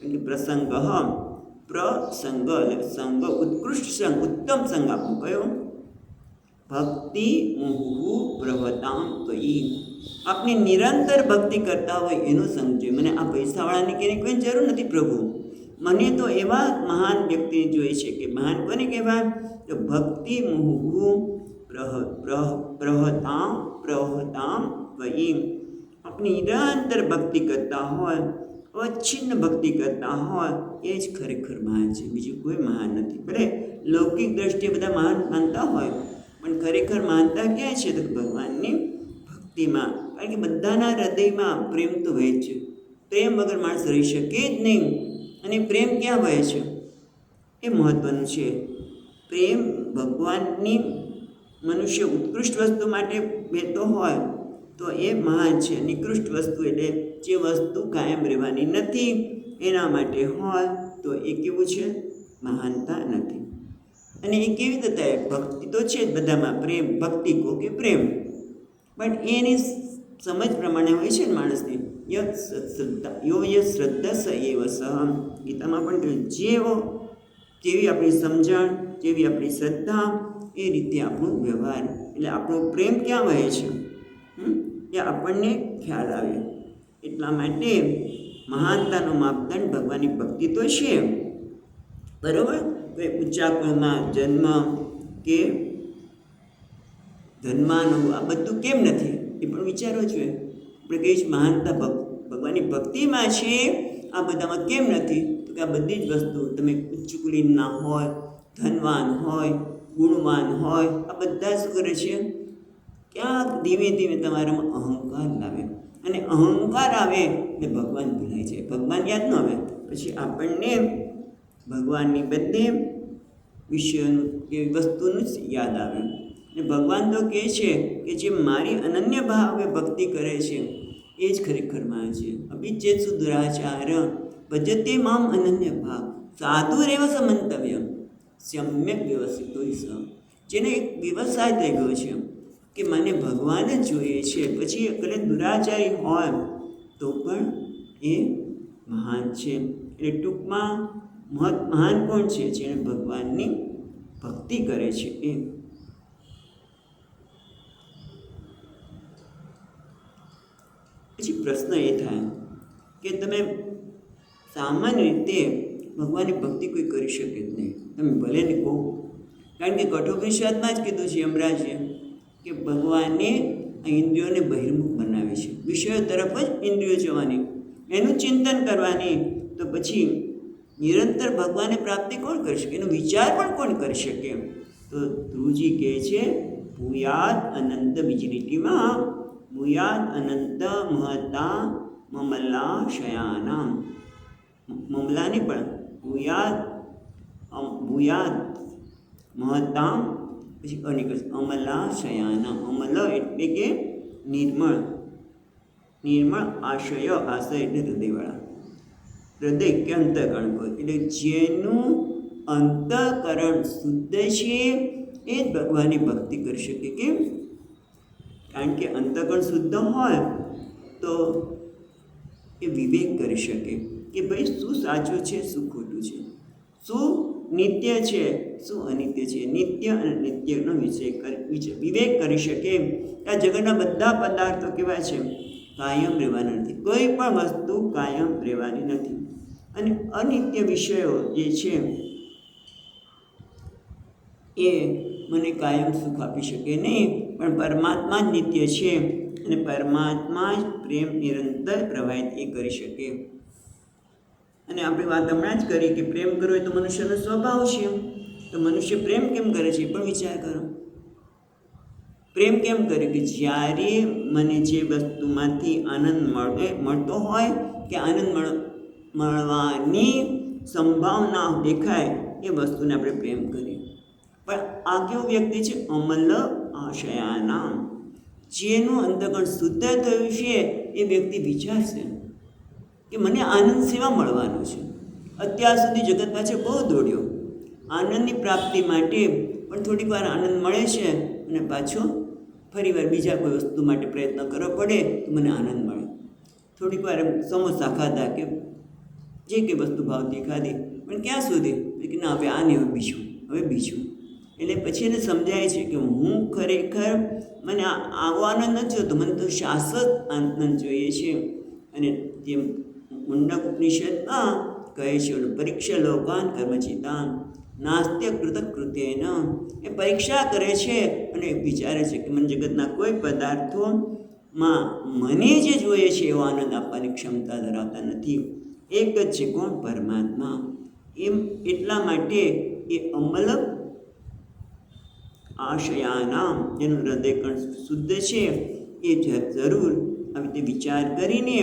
Speaker 1: એટલે પ્રસંગ, પ્રસંગ એટલે સંગ, ઉત્કૃષ્ટ સંગ, ઉત્તમ સંગ આપો. કયો? ભક્તિ મુહુ પ્રવતામ ત્વયિ, આપની નિરંતર ભક્તિ કરતા હોય એનું સમજે. મને આ પૈસાવાળાની કે કોઈ જરૂર નથી પ્રભુ, મને તો એવા મહાન વ્યક્તિ જોઈએ છે. કે મહાન કોને કહેવાય? તો ભક્તિ મુહુ પ્રહતામ વયી. આપણી નિરંતર ભક્તિ કરતા હોય, અચ્છિન્ન ભક્તિ કરતા હોય, એ જ ખરેખર મહાન છે. બીજું કોઈ મહાન નથી. ભલે લૌકિક દ્રષ્ટિએ બધા મહાન માનતા હોય, પણ ખરેખર માનતા ક્યાં છે? તો ભગવાનની ભક્તિમાં. કારણ કે બધાના હૃદયમાં પ્રેમ તો વહે છે. પ્રેમ વગર માણસ રહી શકે જ નહીં. અને પ્રેમ ક્યાં વહે છે એ મહત્ત્વનું છે. પ્રેમ ભગવાનની મનુષ્ય ઉત્કૃષ્ટ વસ્તુ માટે વહેતો હોય તો એ મહાન છે. નિકૃષ્ટ વસ્તુ એટલે જે વસ્તુ કાયમ રહેવાની નથી એના માટે હોય તો એ કેવું છે? મહાનતા નથી. અને એ કેવી રીતે થાય? ભક્તિ તો છે જ બધામાં, પ્રેમ ભક્તિ કહો કે પ્રેમ, પણ એની સમજ પ્રમાણે હોય છે ને માણસની. શ્રદ્ધા સ એવ સહમ. ગીતામાં પણ કહ્યું, જેવી આપણી સમજણ, જેવી આપણી શ્રદ્ધા, એ રીતે આપણો વ્યવહાર. એટલે આપણો પ્રેમ ક્યાં વહે છે એ આપણને ખ્યાલ આવે. એટલા માટે મહાનતાનો માપદંડ ભગવાનની ભક્તિ તો છે, બરાબર. કોઈ ઊંચા કુળમાં જન્મ કે ધનમાન આ બધું કેમ નથી એ પણ વિચારવું જોઈએ. આપણે કહીએ છીએ મહાનતા ભગવાનની ભક્તિમાં છે, આ બધામાં કેમ નથી? તો કે આ બધી જ વસ્તુ, તમે ઉચ્ચ કુલીનના હોય, ધનવાન હોય, ગુણવાન હોય, આ બધા શું કરે છે? ક્યાંક ધીમે ધીમે તમારામાં અહંકાર લાવે. અને અહંકાર આવે એટલે ભગવાન ભૂલાય જાય, ભગવાન યાદ ન આવે. પછી આપણને ભગવાનની બધે વિષયોનું કે વસ્તુનું જ યાદ આવે. અને ભગવાન તો કહે છે કે જે મારી અનન્ય ભાવે ભક્તિ કરે છે એ જ ખરેખર માન છે. અભિચેત સુદુરાચાર ભજતે મામ અનન્ય ભાવ સાધુરેવ સમંતવ્ય સમ્યક વ્યવસ્થિતો સ. જેને એક વ્યવસાય થઈ ગયો છે કે મને ભગવાન જ જોઈએ છે, પછી કદાચ દુરાચારી હોય તો પણ એ મહાન છે. એટલે ટૂંકમાં મહાન કોણ છે? જેણે ભગવાનની ભક્તિ કરે છે એ. પછી પ્રશ્ન એ થાય કે તમે સામાન્ય રીતે ભગવાનની ભક્તિ કોઈ કરી શકે જ નહીં. તમે ભલે ને કહો, કારણ કે કઠોપનિષદમાં જ કીધું છે યમરાજે કે ભગવાને આ ઇન્દ્રિયોને બહિર્મુખ બનાવી છે, વિષયો તરફ જ ઇન્દ્રિયો જવાની, એનું ચિંતન કરવાની. તો પછી નિરંતર ભગવાનની પ્રાપ્તિ કોણ કરી શકે? એનો વિચાર પણ કોણ કરી શકે? તો ધ્રુવજી કહે છે ભૂયાદ અનંત વિજરીટીમાં ભૂયાદ અનંત મહતા મમલા શયાનામ. મમલાની પણ ભૂયાદ મહતામ, પછી અનિકસ અમલા શયાનામ. અમલ એટલે કે નિર્મળ, નિર્મળ આશય. આશય એટલે હૃદયવાળા, હૃદય કે અંતઃકરણ હોય. એટલે જેનું અંતઃકરણ શુદ્ધ છે એ જ ભગવાનની ભક્તિ કરી શકે. કેમ? કારણ કે અંતઃકરણ શુદ્ધ હોય તો એ વિવેક કરી શકે કે ભાઈ શું સાચું છે, શું ખોટું છે, શું નિત્ય છે, શું અનિત્ય છે. નિત્ય અને નિત્યનો વિવેક કરી શકે. આ જગતના બધા પદાર્થો કેવા છે? કાયમ રહેવાના નથી. કોઈ પણ વસ્તુ કાયમ રહેવાની નથી. અને અનિત્ય વિષયો જે છે એ મને કાયમ સુખ આપી શકે નહીં, પણ પરમાત્મા જ નિત્ય છે અને પરમાત્મા જ પ્રેમ નિરંતર પ્રવાહિત એ કરી શકે. અને આપણે વાત હમણાં જ કરી કે પ્રેમ કરવો એ તો મનુષ્યનો સ્વભાવ છે. તો મનુષ્ય પ્રેમ કેમ કરે છે એ પણ વિચાર કરો. પ્રેમ કેમ કરે? કે જ્યારે મને જે વસ્તુમાંથી આનંદ મળતો હોય કે આનંદ મળવાની સંભાવના દેખાય એ વસ્તુને આપણે પ્રેમ કરીએ. પણ આ કેવું વ્યક્તિ છે? અમલ આશયાનામ. જેનું અંતઃકરણ શુદ્ધ થયું છે એ વ્યક્તિ વિચારશે કે મને આનંદ સેવા મળવાનો છે. અત્યાર સુધી જગત પાછળ બહુ દોડ્યો આનંદની પ્રાપ્તિ માટે, પણ થોડીક વાર આનંદ મળે છે અને પાછો ફરીવાર બીજા કોઈ વસ્તુ માટે પ્રયત્ન કરવો પડે તો મને આનંદ મળે. થોડીક વાર સમોસા ખાધા કે જે કંઈ વસ્તુ ભાવતી ખાધી, પણ ક્યાં સુધી? કે ના હવે આ નહીં, હવે બીજું. એટલે પછી એને સમજાય છે કે હું ખરેખર મને આવો આનંદ નથી જોતો, મને તો શાશ્વત આનંદ જોઈએ છે. અને તેમ મુંડક ઉપનિષદમાં કહે છે, પરીક્ષા લોકાન કર્મચિતાન નાસ્ત્ય કૃતકૃત્યેન. એ પરીક્ષા કરે છે અને વિચારે છે કે મને જગતના કોઈ પદાર્થોમાં મને જે જોઈએ છે એવો આનંદ આપવાની ક્ષમતા ધરાવતા નથી. એક જ છે, કોણ? પરમાત્મા. એમ એટલા માટે એ અમલ આશયાનામ, જેનું હૃદયકણ શુદ્ધ છે, એ જરૂર આવી રીતે વિચાર કરીને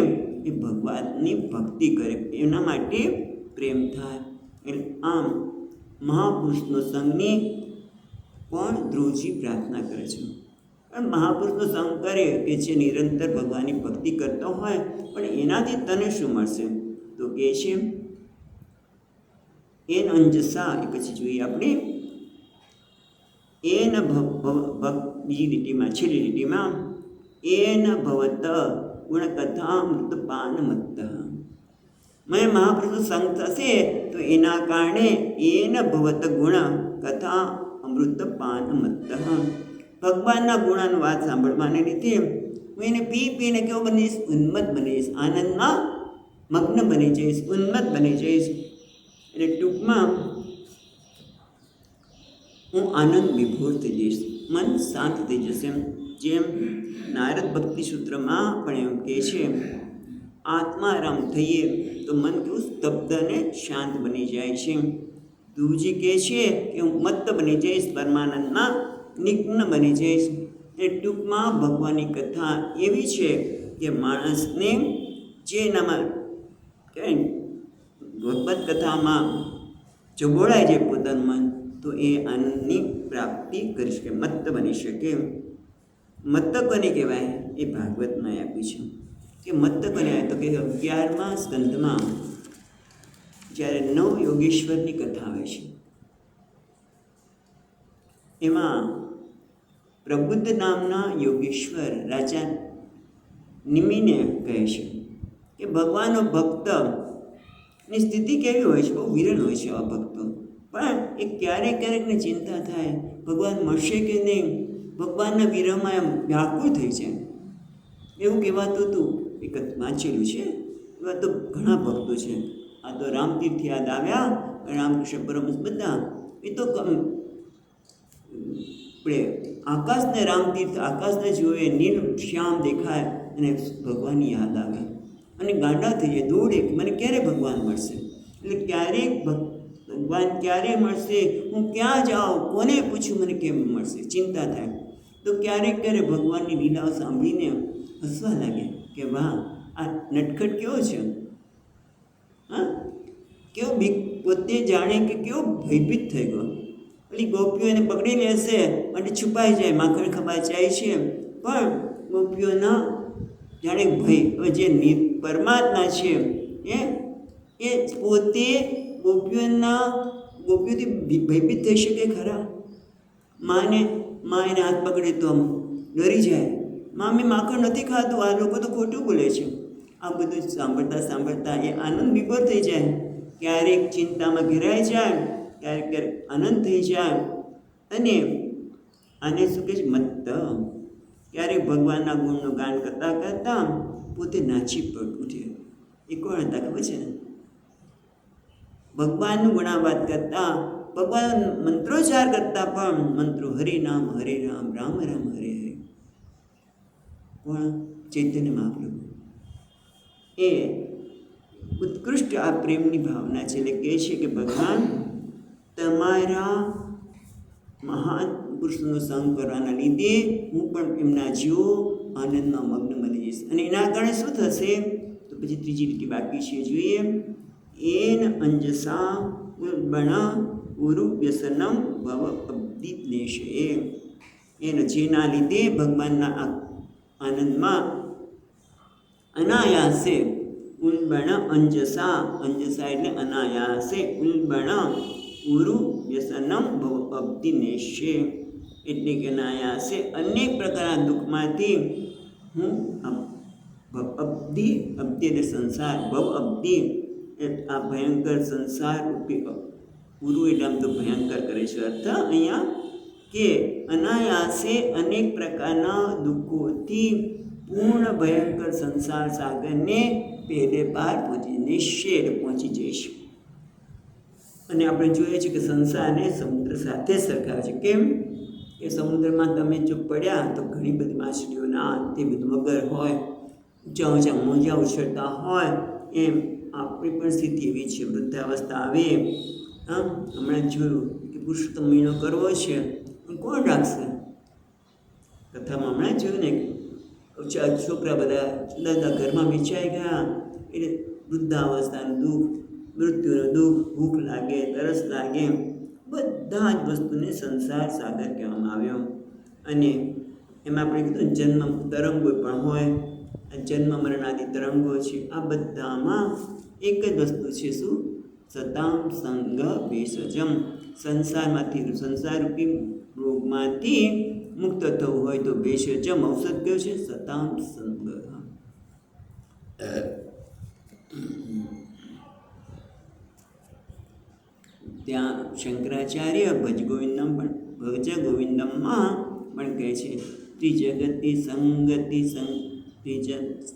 Speaker 1: એ ભગવાનની ભક્તિ કરે, એના માટે પ્રેમ થાય. એટલે આમ મહાપુરુષનો સંગની પણ ધ્રુવજી પ્રાર્થના કરે છે. પણ મહાપુરુષનો સંગ કરે કે જે નિરંતર ભગવાનની ભક્તિ કરતો હોય, પણ એનાથી તને શું મળશે? તો કહે છે એન અંજસા, એ પછી જોઈએ આપણે, એન બીજી લીટીમાં, છેલ્લી લીટીમાં, એન ભવત ગુણકથામૃતપાન મત્ત. મને મહાપુરુષનો સંગ થશે તો એના કારણે એન ભવત ગુણ કથા અમૃતપાન મત્ત. ભગવાનના ગુણની વાત સાંભળવાને લીધે હું એને પીને કેવો બની જઈશ? ઉન્મત્ત બની જઈશ, આનંદમાં મગ્ન બની જઈશ, ઉન્મત્ત બની જઈશ. એટલે ટૂંકમાં હું આનંદ વિભોર થઈ જઈશ, મન શાંત થઈ જશે. જેમ નારદ ભક્તિ સૂત્રમાં પણ એમ કહે છે, આત્મારામ થઈએ તો મન કેવું સ્તબ્ધ અને શાંત બની જાય છે. ધ્રુવજી કહે છે કે હું મત્ત બની જઈશ, પરમાનંદમાં નિગ્ન બની જઈશ. એ ટૂંકમાં ભગવાનની કથા એવી છે કે માણસને જે એનામાં ભગવત કથામાં ચોગોળાય છે પોતાનું મન, તો એ આનંદની પ્રાપ્તિ કરી શકે, મત્ત બની શકે. મત્ત કોને કહેવાય? એ ભાગવતમાં આપ્યું છે કે મત્ત કોને આવે તો કે 11મા સ્કંધમાં જ્યારે 9 યોગેશ્વરની કથા આવે છે, એમાં પ્રબુદ્ધ નામના યોગેશ્વર રાજા નિમિને કહે છે કે ભગવાનનો ભક્તની સ્થિતિ કેવી હોય છે? બહુ વિરલ હોય છે આવા ભક્તો. પણ એ ક્યારેક ને ચિંતા થાય, ભગવાન મળશે કે નહીં, ભગવાનના વિરહમાં એમ વ્યાકુળ થઈ જાય. એવું કહેવાતું હતું, એક વાંચેલું છે. એવા તો ઘણા ભક્તો છે. આ તો રામતીર્થ યાદ આવ્યા, રામકૃષ્ણ પરમહંસ બધા. એ તો આપણે આકાશને રામતીર્થ, આકાશને જોઈએ, નીલ શ્યામ દેખાય અને ભગવાનની યાદ આવે અને ગાંડા થઈ જાય, દોડે કે મને ક્યારે ભગવાન મળશે. એટલે ક્યારેક ભગવાન ક્યારે મળશે, હું ક્યાં જાઉં, કોને પૂછું, મને કેમ મળશે, ચિંતા થાય. તો ક્યારેક ભગવાનની લીલાઓ સાંભળીને હસવા લાગે કે વાહ, આ નટખટ કેવો છે, હા, કેવો પોતે જાણે કે કેવો ભયભીત થઈ ગયો. પેલી ગોપીઓ એને પકડી લેશે અને છુપાઈ જાય, માખણ ખબાઈ જાય છે. પણ ગોપીઓના જાણે ભય, હવે જે પરમાત્મા છે એ પોતે ગોપીઓથી ભયભીત થઈ શકે ખરા? માં એને હાથ પકડે તો આમ ડરી જાય, મેં માખણ નથી ખાતું, આ લોકો તો ખોટું બોલે છે. આ બધું સાંભળતા એ આનંદ વિભોર થઈ જાય. ક્યારેક ચિંતામાં ઘેરાઈ જાય, ક્યારેક આનંદ થઈ જાય. અને આને શું કહે છે? મત્ત. ક્યારેક ભગવાનના ગુણનું ગાન કરતાં કરતાં પોતે નાચી ઉઠે. એ કોણ હતા ખબર છે ને? ભગવાનનું ગુણાવાદ કરતાં, ભગવાન મંત્રોચ્ચાર કરતાં પણ મંત્રો હરે રામ રામ રામ હરે હરે. કોણ? ચૈતન્ય મહાપ્રભુ. એ ઉત્કૃષ્ટ આ પ્રેમની ભાવના છે. એટલે કહે છે કે ભગવાન તમારા મહાન પુરુષનો સંગ કરવાના લીધે હું પણ એમના જેવો આનંદમાં મગ્ન બની જઈશ. અને એના કારણે શું થશે? તો પછી ત્રીજી લીટી બાકી છે, જોઈએ. એન અંજસા ઉલ્બણ ઉરુ વ્યસનમ ભવ અબ્દિનેશે. જેના લીધે ભગવાનના આનંદમાં અનાયાસે ઉલ્બણ અંજસા એટલે અનાયાસે ઉલ્બણ ઉરુ વ્યસનમ ભવ અબ્દિનેશે. એટલે કે અનાયાસે અનેક પ્રકારના દુઃખમાંથી હું અબ્ધિ એટલે સંસાર, ભવ અબ્ધિ આ ભયંકર સંસાર રૂપી ઉરુ એટલે આમ તો ભયંકર કરે છે અર્થ અહીંયા, કે અનાયાસે અનેક પ્રકારના દુઃખોથી પૂર્ણ ભયંકર સંસાર સાગરને પેલે પાર પહોંચીને શેર પહોંચી જઈશ. અને આપણે જોઈએ છીએ કે સંસારને સમુદ્ર સાથે સરખાવે છે. કેમ કે સમુદ્રમાં તમે જો પડ્યા તો ઘણી બધી માછલીઓના તે બધું મગર હોય, ઊંચા ઊંચા મોજા ઉછળતા હોય, એમ આપણી પણ સ્થિતિ એવી છે. વૃદ્ધાવસ્થા આવે, હમણાં જોયું કે પુરુષોત્તમ મહિનો કરવો છે, કોણ રાખશે? કથામાં હમણાં જોયું ને છોકરા બધા જુદા જુદા ઘરમાં વેચાઈ ગયા, એટલે વૃદ્ધાવસ્થાનું દુઃખ, મૃત્યુનું દુઃખ, ભૂખ લાગે, તરસ લાગે, બધા જ વસ્તુને સંસાર સાગર કહેવામાં આવ્યો. અને એમાં આપણે કીધું જન્મ તરંગો પણ હોય, જન્મ મરણાદિ તરંગો છે. આ બધામાં એક જ વસ્તુ છે, શું? સતામ સંગ ભેષજમ. સંસારમાંથી, સંસારરૂપી રોગમાંથી મુક્ત થવું હોય તો ભેષજમ ઔષધ કયું છે? સતામ સંગ. ત્યાં શંકરાચાર્ય ભજ ગોવિંદમમાં પણ કહે છે ત્રિજગતિ સંગતિ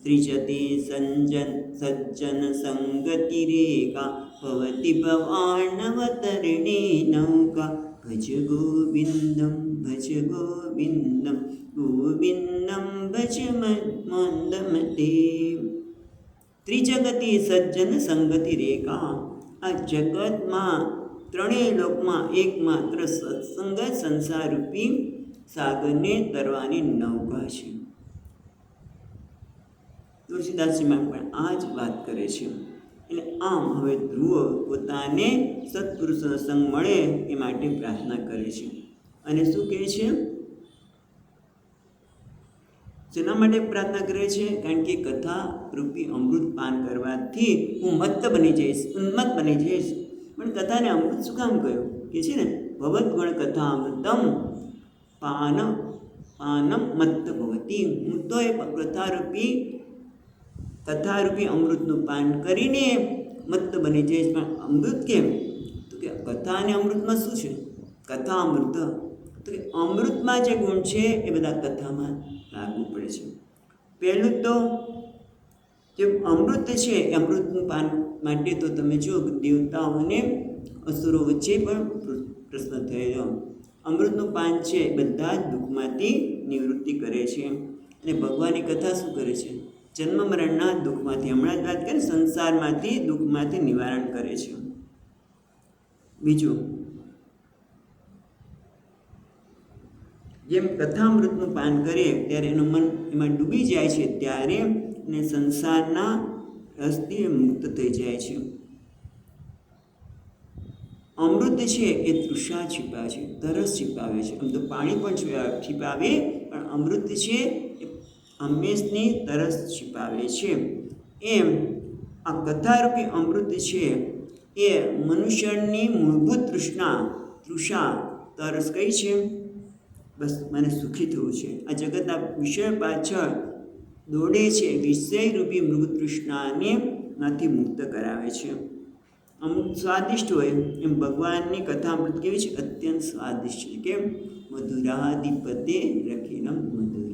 Speaker 1: ત્રિજતિ સજ્જન સંગતિ રેખા ભવતિ ભવાર્ણવતરણે નૌકા ભજ ગોવિંદમ ગોવિંદમ ભજ મંદમતે. ત્રિજગતિ સજ્જન સંગતિ રેખા. આ જગતમાં ત્રણેય લોકમાં એકમાત્ર સત્સંગ સંસારરૂપી સાગરને તરવાની નૌકા છે. તુલસીદાસજીમાં પણ આ જ વાત કરે છે. એટલે આમ હવે ધ્રુવ પોતાને સત્પુરુષોનો સંગ મળે એ માટે પ્રાર્થના કરે છે. અને શું કહે છે? શેના માટે પ્રાર્થના કરે છે? કારણ કે કથા રૂપી અમૃત પાન કરવાથી હું મત્ત બની જઈશ, ઉન્મત્ત બની જઈશ. પણ કથાને અમૃત શું કામ કહ્યું? કે છે ને ભગવદ્ ગુણ કથા અમૃતમ પાનમ મત્ત ભવતી. હું તો એ કથારૂપી અમૃતનું પાન કરીને મત્ત બની જઈશ. પણ અમૃત કેમ? તો કે કથા અને અમૃતમાં શું છે? કથા અમૃત. તો કે અમૃતમાં જે ગુણ છે એ બધા કથામાં લાગુ પડે છે. પહેલું તો જે અમૃત છે એ અમૃતનું પાન માટે તો તમે જુઓ દેવતાઓ અને અસુરો વચ્ચે પણ પ્રશ્ન થયેલો. અમૃતનું પાન છે બધા જ દુઃખમાંથી નિવૃત્તિ કરે છે. અને ભગવાનની કથા શું કરે છે? જન્મ મરણના દુઃખમાંથી, હમણાં જ વાત કરી, સંસારમાંથી દુઃખમાંથી નિવારણ કરે છે. બીજું, જેમ કથામૃતનું પાન કરે ત્યારે એનું મન એમાં ડૂબી જાય છે, ત્યારે એને સંસારના રસથી મુક્ત થઈ જાય છે. અમૃત છે એ તૃષા છીપાવે છે, તરસ છીપાવે છે. આમ તો પાણી પણ છીપાવે, પણ અમૃત છે એ હંમેશની તરસ છીપાવે છે. એમ આ કથારૂપી અમૃત છે એ મનુષ્યની મૂળભૂત તૃષા તરસ કઈ છે? બસ મને સુખી થવું છે. આ જગતના વિષય પાછળ દોડે છે, વિષયરૂપી મૃગતૃષ્ણાને માંથી મુક્ત કરાવે છે. અમુક સ્વાદિષ્ટ હોય એમ ભગવાનની કથામૃત કેવી છે? અત્યંત સ્વાદિષ્ટ છે. કેમ? મધુરાધિપતે રખિરમ મધુર.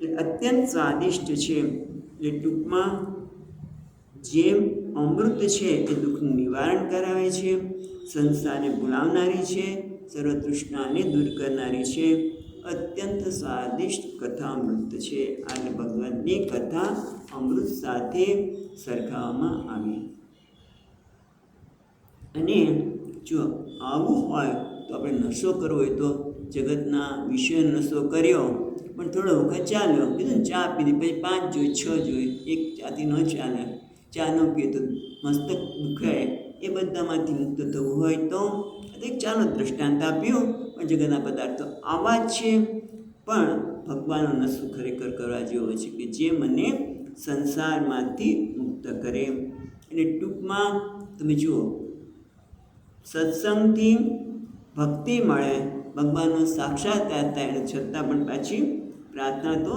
Speaker 1: એટલે અત્યંત સ્વાદિષ્ટ છે. એટલે ટૂંકમાં જેમ અમૃત છે એ દુઃખનું નિવારણ કરાવે છે, સંસારને ભૂલાવનારી છે, સર્વતૃષ્ણાને દૂર કરનારી છે, અત્યંત સ્વાદિષ્ટ કથામૃત છે. અને ભગવાનની કથા અમૃત સાથે સરખાવવામાં આવી. અને જો આવું હોય તો આપણે નશો કરવો હોય તો જગતના વિષયનો નશો કર્યો, પણ થોડો વખત ચાલ્યો, કીધું ચા પીધી, પછી 5 જોઈએ, 6 જોઈએ, એક ચાથી ન ચાલે, ચા ન પીએ તો મસ્તક દુખાય. એ બધામાંથી મુક્ત થવું હોય તો એક ચાનો દ્રષ્ટાંત આપ્યું. પણ જગતના પદાર્થો આવા જ છે, પણ ભગવાનનો નશો ખરેખર કરવા જેવો છે કે જે મને સંસારમાંથી મુક્ત કરે. એટલે ટૂંકમાં તમે જુઓ, સત્સંગથી ભક્તિ મળે, ભગવાનનો સાક્ષાત્કાર થાય, અને છતાં પણ પાછી પ્રાર્થના તો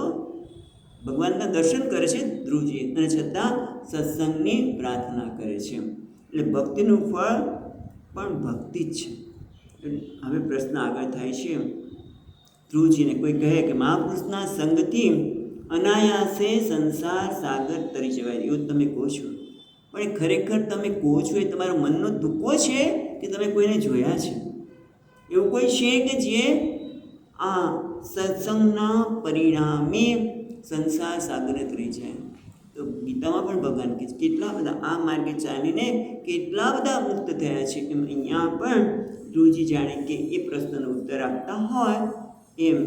Speaker 1: ભગવાનના દર્શન કરે છે ધ્રુવજી, અને છતાં સત્સંગની પ્રાર્થના કરે છે. એટલે ભક્તિનું ફળ પણ ભક્તિ જ છે. હવે પ્રશ્ન આગળ થાય છે ધ્રુવજીને. કોઈ કહે કે મહાપુરુષના સંગથી અનાયાસે સંસાર સાગર તરી જવાય, એવું તમે કહો છો, પણ એ ખરેખર તમે કહો છો એ તમારો મનનો તુક્કો છે કે તમે કોઈને જોયા છે? એવું કોઈ છે કે જે આ સત્સંગના પરિણામે સંસાર સાગરને તરી જાય? તો ગીતામાં પણ ભગવાન કહે છે કેટલા બધા આ માર્ગે ચાલીને કેટલા બધા મુક્ત થયા છે. એમ અહીંયા પણ ધ્રુવજી જાણે કે એ પ્રશ્નનો ઉત્તર આપતા હોય એમ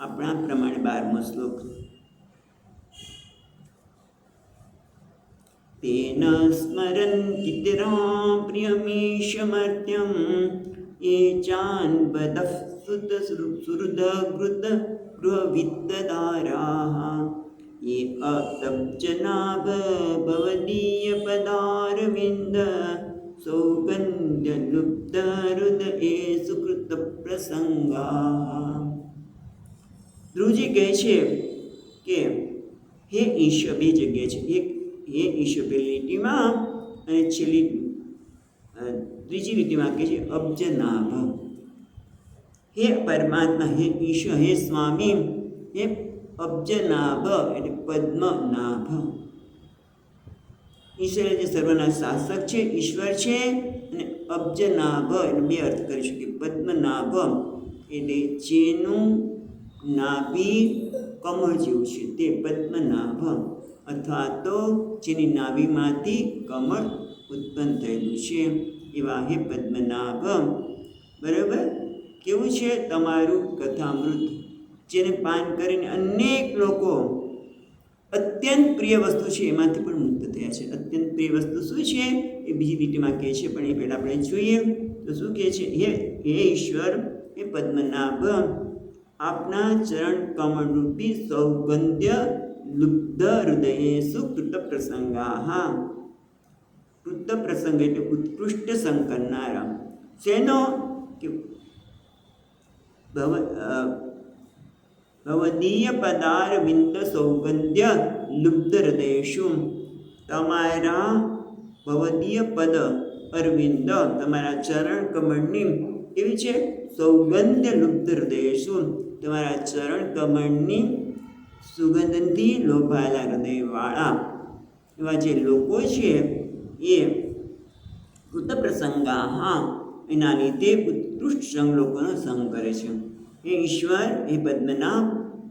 Speaker 1: આપણા પ્રમાણે 12મો શ્લોક. તેન સ્મરન કિતરા પ્રિયમીશમર્ત્યમ એ ચાન બદઃ સુત સુહૃદ ગૃત ગૃહવિદ્દારાહ ये अतब्जनाभ भवदीय पदारविंद सौगंध्य लुब्ध हृदये सुकृत प्रसंगा. ધ્રુવજી કહે છે કે હે ઈશ્વર, બે જગ્યાએ છે, એક હે ઈશ્વર પહેલી લીટીમાં અને છેલ્લી ત્રીજી લીટીમાં કહે છે અબ્જનાભ. હે પરમાત્મા, હે ઈશ્વર, હે સ્વામી, હે અબ્જનાભ એટલે પદ્મનાભ. ઈશ્વર જે સર્વના શાસક છે, ઈશ્વર છે, અને અબ્જનાભ એટલે બે અર્થ કરી શકીએ. પદ્મનાભ એટલે જેનું નાભી કમળ જેવું છે તે પદ્મનાભ, અથવા તો જેની નાભીમાંથી કમળ ઉત્પન્ન થયેલું છે એવા હે પદ્મનાભ. બરાબર? કેવું છે તમારું કથામૃત, જેને પાન કરીને અનેક લોકો અત્યંત પ્રિય વસ્તુ છે એમાંથી પણ મુક્ત થયા છે. અત્યંત પ્રિય વસ્તુ શું છે એ બીજી લીટીમાં કહે છે, પણ એ પહેલાં આપણે જોઈએ તો શું કહે છે? હે ઈશ્વર, હે પદ્મનાભ, આપના ચરણ કમળરૂપી સૌગંધ્ય લુબ્ધ હૃદયે સુકૃત પ્રસંગા. કૃત પ્રસંગ એટલે ઉત્કૃષ્ટ સંગ કરનારા. શેનો? કે ભવદીય પદાર વિંદ સૌગંધ્ય લુબ્ધ હૃદયેશુ. તમારા ભવદીય પદ અરવિંદ, તમારા ચરણ કમળની કેવી છે? સૌગંધ્ય લુબ્ધ હૃદયેશુ, તમારા ચરણ કમળની સુગંધથી લોભાયેલા હૃદયવાળા એવા જે લોકો છે એ કૃત પ્રસંગા, એના લીધે ઉત્કૃષ્ટ સંગ લોકોનો સંગ કરે છે. હે ઈશ્વર, હે પદ્મનાભ,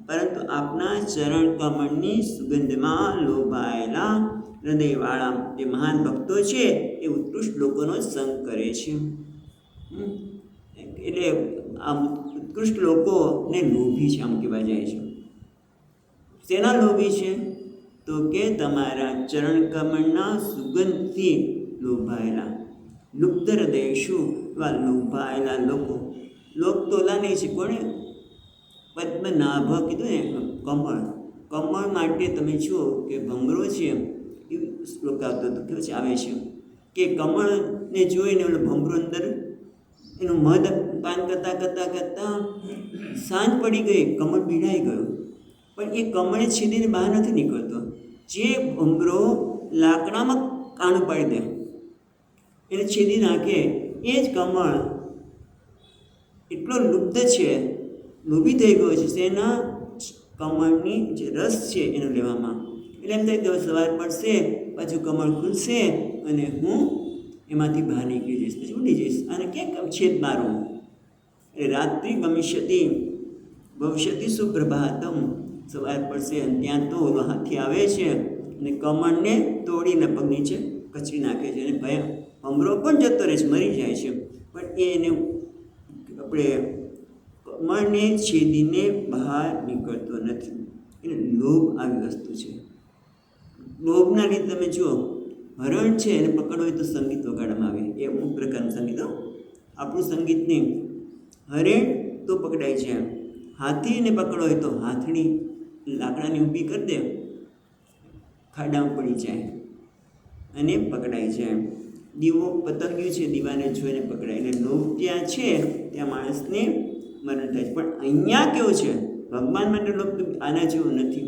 Speaker 1: પરંતુ આપના ચરણ કમળની સુગંધમાં લોભાયેલા હૃદયવાળા જે મહાન ભક્તો છે એ ઉત્કૃષ્ટ લોકોનો સંગ કરે છે. એટલે આ ઉત્કૃષ્ટ લોકોને લોભી છે આમ કહેવા જાય છે. શેના લોભી છે? તો કે તમારા ચરણ કમળના સુગંધથી લોભાયેલા. લુપ્ત હૃદય શું? એવા લોભાયેલા લોકો. લોક તોલા નહીં છે. કોણે? પદ્મનાભ કીધું ને, કમળ. કમળ માટે તમે જુઓ કે ભમરો છે એ શ્લોક આવતો હતો, કેવો છે આવે છે કે કમળને જોઈને ઓલો ભમરો અંદર એનું મધ પાન કરતાં કરતાં કરતાં સાંજ પડી ગઈ, કમળ પીડાઈ ગયો, પણ એ કમળે છેદીને બહાર નથી નીકળતો. જે ભમરો લાકડામાં કાણું પાડી દે, એને છેદી નાખે, એ જ કમળ એટલો લુપ્ત છે, લોભી થઈ ગયો છે તેના કમળની જે રસ છે એનો લેવામાં. એટલે એમ થાય કે સવાર પડશે, પાછું કમળ ખુલશે અને હું એમાંથી બહાર નીકળી જઈશ, પછી ઉડી જઈશ, અને ક્યાંક છેદ મારું. એટલે રાત્રિ ગમિષ્યતિ ભવિષ્યતિ સુપ્રભાતમ. સવાર પડશે અને ત્યાં તો ઓલો હાથી આવે છે અને કમળને તોડીને પગ નીચે કચરી નાખે છે, અને ભમરો પણ જતો રહે છે, મરી જાય છે, પણ એને આપણે કમળને છેદીને બહાર નીકળતો નથી. એટલે લોભ આવી વસ્તુ છે. લોભના લીધે તમે જુઓ, હરણ છે એને પકડો હોય તો સંગીત વગાડવામાં આવે, એ અમુક પ્રકારનું સંગીત. આપણું સંગીત નહીં, હરણ તો પકડાય છે, હાથીને પકડો હોય તો હાથણી લાકડાની ઊભી કરી દે, ખાડામાં પડી જાય અને પકડાઈ જાય. દીવો પતંગિયું છે, દીવાને જોઈને પકડાય. એટલે લોભ ત્યાં છે ત્યાં માણસને મરણ થાય છે. પણ અહીંયા કેવું છે? ભગવાન માટે લોભ આના જેવું નથી.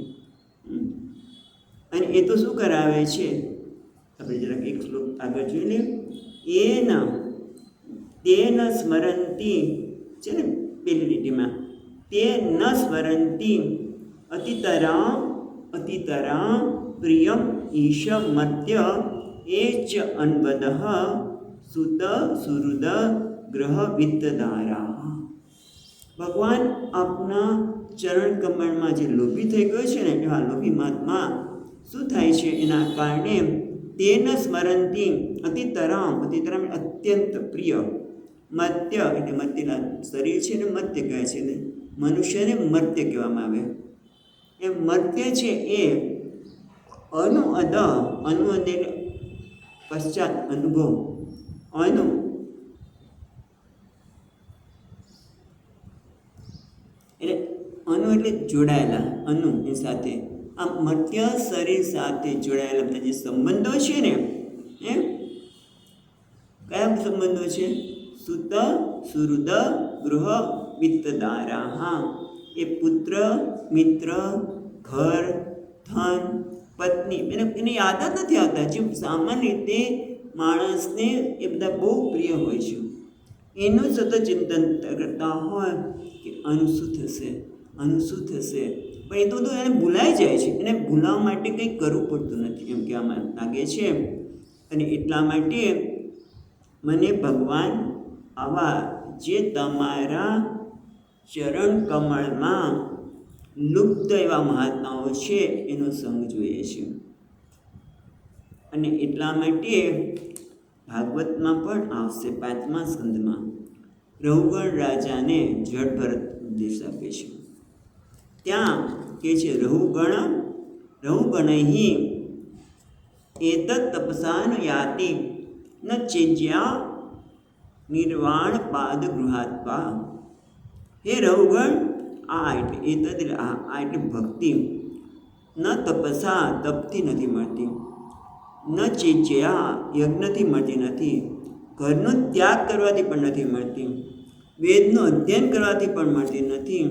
Speaker 1: અને એ તો શું કરાવે છે? આપણે જરાક એક શ્લોક આગળ જોઈ લઈએ. એના તે ન સ્મરંતી છે ને પેલી લીટીમાં, તે ન સ્મરંતી અતિતરાં પ્રિયમ ઈશ મર્ત્ય એ ચ અન્વદ સુત સુહૃદ ગ્રહ વિત્તદારા. ભગવાન આપના ચરણ કમળમાં જે લોભી થઈ ગયો છે ને, એવા લોભી મહાત્મા શું થાય છે? એના કારણે તેન સ્મરંતી અતિતરામ અત્યંત પ્રિય, મત્ય એટલે મત્યના શરીર છે ને મત્ય કહે છે ને, મનુષ્યને મત્ય કહેવામાં આવે. એ મત્ય છે એ અનુઅદ એટલે પશ્ચાત અનુભવ, એટલે જોડાયેલા, એ સાથે આ મત્ય શરીર સાથે જોડાયેલા બધા જે સંબંધો છે ને, એ કયા સંબંધો છે? સુત સુહૃદ ગૃહ વિત્તદારા. હા, એ પુત્ર, મિત્ર, ઘર, ધન, પત્ની, એને યાદ જ નથી આવતા. જે સામાન્ય રીતે માણસને એ બધા બહુ પ્રિય હોય છે, એનું સતત ચિંતન કરતા હોય કે આનું શું થશે, આનું શું થશે. પણ એ તો બધું એને ભૂલાઈ જાય છે. એને ભૂલાવવા માટે કંઈ કરવું પડતું નથી, એમ કહેવામાં લાગે છે. અને એટલા માટે મને ભગવાન આવા જે તમારા ચરણ કમળમાં લુપ્ત એવા મહાત્માઓ છે એનો સંગ જોઈએ છે. અને એટલા માટે ભાગવતમાં પણ આવશે 5મા સ્કંદમાં રઘુગણ રાજાને જળ ભરત ઉપદેશ આપે છે. ત્યાં કે છે રઘુગણૈ એતત તપસાન યાતિ ન ચેજ્યા નિર્વાણ પાદ ગૃહાત્વા. હે રઘુગણ, આ એટલે એતદ એટલે આ એટલે ભક્તિ, ન તપસા તપથી નથી મળતી, ન ચેજ્યા યજ્ઞથી મળતી નથી, ઘરનો ત્યાગ કરવાથી પણ નથી મળતી, વેદનું અધ્યયન કરવાથી પણ મળતી નથી,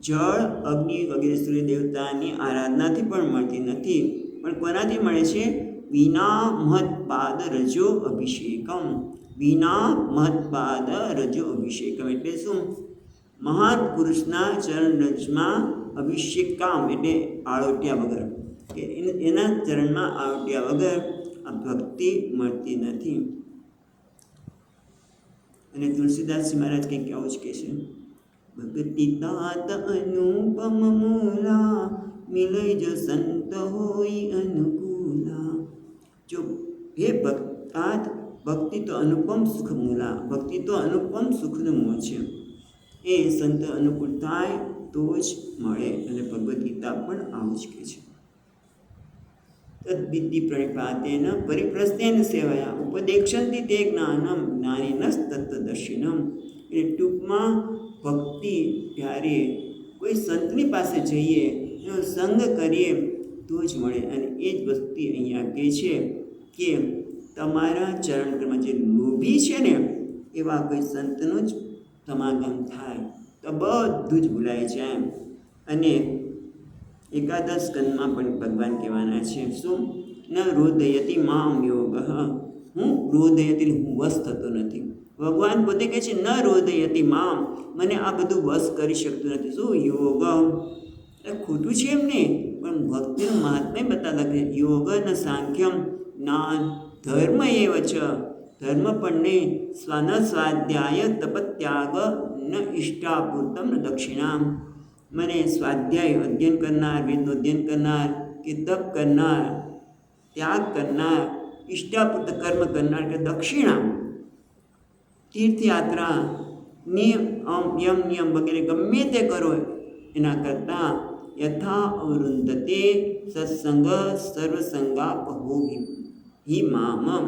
Speaker 1: જળ, અગ્નિ વગેરે સૂર્ય દેવતાની આરાધનાથી પણ મળતી નથી. પણ કોનાથી મળે છે? વિના મહત્પાદ રજો અભિષેકમ. વિના મહત્પાદ રજો અભિષેકમ એટલે શું? મહાન પુરુષના ચરણરજમાં અભિષેકામ એટલે આળોટ્યા વગર, કે એના ચરણમાં આળોટ્યા વગર આ ભક્તિ મળતી નથી. અને તુલસીદાસજી મહારાજ કંઈક આવું જ કહે છે, ભક્તિ તાત અનુપમ મૂલા મિલય જો સંત હોય અનુકૂલા. જો હે ભક્તાત, ભક્તિ તો અનુપમ સુખ મૂલા, ભક્તિ તો અનુપમ સુખનું મૂળ છે. એ સંત અનુકૂળ થાય તો જ મળે. અને ભગવદ્ ગીતા પણ આવું જ કહે છે. તદ્વિધિ પ્રણિપાતેન પરિપ્રસ્થેન સેવયા ઉપદેક્ષંતિ તે જ્ઞાનમ જ્ઞાનિનસ્તત્વદર્શિનમ. એટલે ટૂંકમાં ભક્તિ ત્યારે કોઈ સંતની પાસે જઈએ, એનો સંગ કરીએ તો જ મળે. અને એ જ વસ્તુ અહીંયા કહે છે કે તમારા ચરણમાં જે લોભી છે ને, એવા કોઈ સંતનું જ સમાગમ થાય તો બધું જ ભૂલાય જાય. અને એકાદશ સ્કંદમાં પણ ભગવાન કહેવાના છે શું? ન રોદયતી મામ યોગ. હું રોદયતી હું વશ થતો નથી. ભગવાન પોતે કહે છે ન રોદયતી મામ, મને આ બધું વશ કરી શકતું નથી. શું? યોગ એટલે ખોટું છે એમ નહીં, પણ ભક્તિનું મહાત્મ્ય બતાવતા કે યોગ ન સાંખ્યમ જ્ઞાન ધર્મ એવ છ. ધર્મ પણ નહીં. સ્વન સ્વાધ્યાય તપત્યાગ ન ઇષ્ટાપૂર્તમ ન દક્ષિણામ. મને સ્વાધ્યાય અધ્યયન કરનાર, વેદનું અધ્યયન કરનાર, કે તપ કરનાર, ત્યાગ કરનાર, ઇષ્ટાપૂર્ત કર્મ કરનાર કે દક્ષિણા, તીર્થયાત્રા, નિયમ વગેરે ગમે તે કરો એના કરતાં યથા અવરુંધતે સત્સંગ સર્વસંગાપહો હિ મામમ.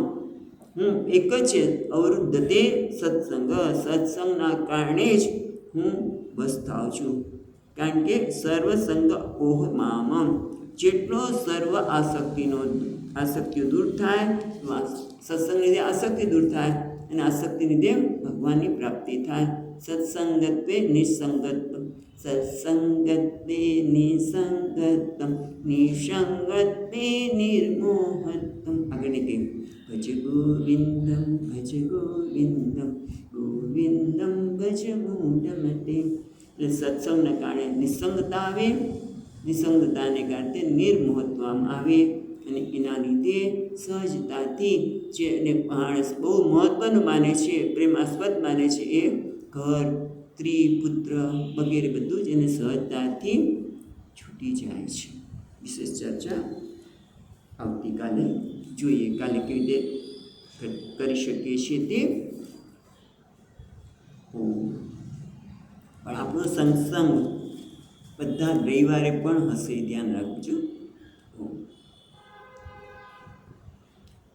Speaker 1: હું એક જ અવરુદ્ધતે સત્સંગના કારણે જ હું બસ થાઉં છું. કારણ કે સર્વસંગ ઓહ મામમ, જેટલો સર્વ આસક્તિઓ દૂર થાય, સત્સંગની લીધે આસક્તિ દૂર થાય, અને આસક્તિ લીધે ભગવાનની પ્રાપ્તિ થાય. સત્સંગત્વે નિસંગત્વ, સત્સંગત્વે નિસંગતમ, નિસંગત્વે નિર્મોહત્તમ. આગળની કહ્યું ભજ ગોવિંદમ ભજ ગોવિંદમ ગોવિંદમ ભજ મૂઢમતે. એટલે સત્સંગના કારણે નિસંગતા આવે, નિસંગતાને કારણે નિર્મોહત્વમાં આવે અને એના લીધે સહજતાથી જે એને માણસ બહુ મહત્ત્વનું માને છે, પ્રેમાસ્પદ માને છે, એ ઘર, સ્ત્રી, પુત્ર વગેરે બધું જ એને સહજતાથી છૂટી જાય છે. વિશેષ ચર્ચા આવતીકાલે જોઈએ. કાલે કેવી રીતે કરી શકીએ છીએ તે. પણ આપણો સત્સંગ બધા રવિવારે પણ હશે, ધ્યાન રાખજો.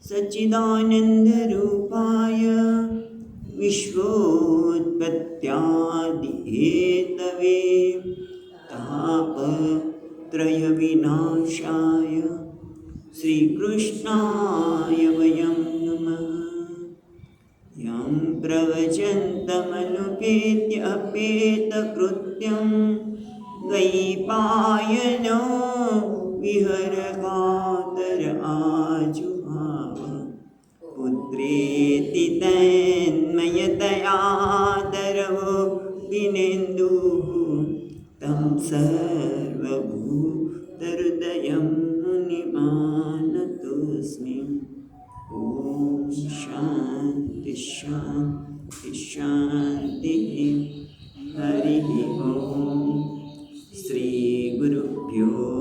Speaker 1: સચ્ચિદાનંદ રૂપાય વિશ્વોત્પત્યાદિ હેતવે તાપત્રય વિનાશાય શ્રી કૃષ્ણાય વયમ નમઃ. યં પ્રવચन्तમનુપેત્ય અપેતકૃત્યં દ્વૈપાયનો વિહરકાતર આજુહાવ. પુત્રેતિ તન્મયતયાદરવો દિનેન્દુઃ तं सर्वभूतहृदयं मुनिमानतोऽस्मि. ॐ शान्ति शान्ति शान्तिः. हरिः ॐ. श्रीगुरुभ्यो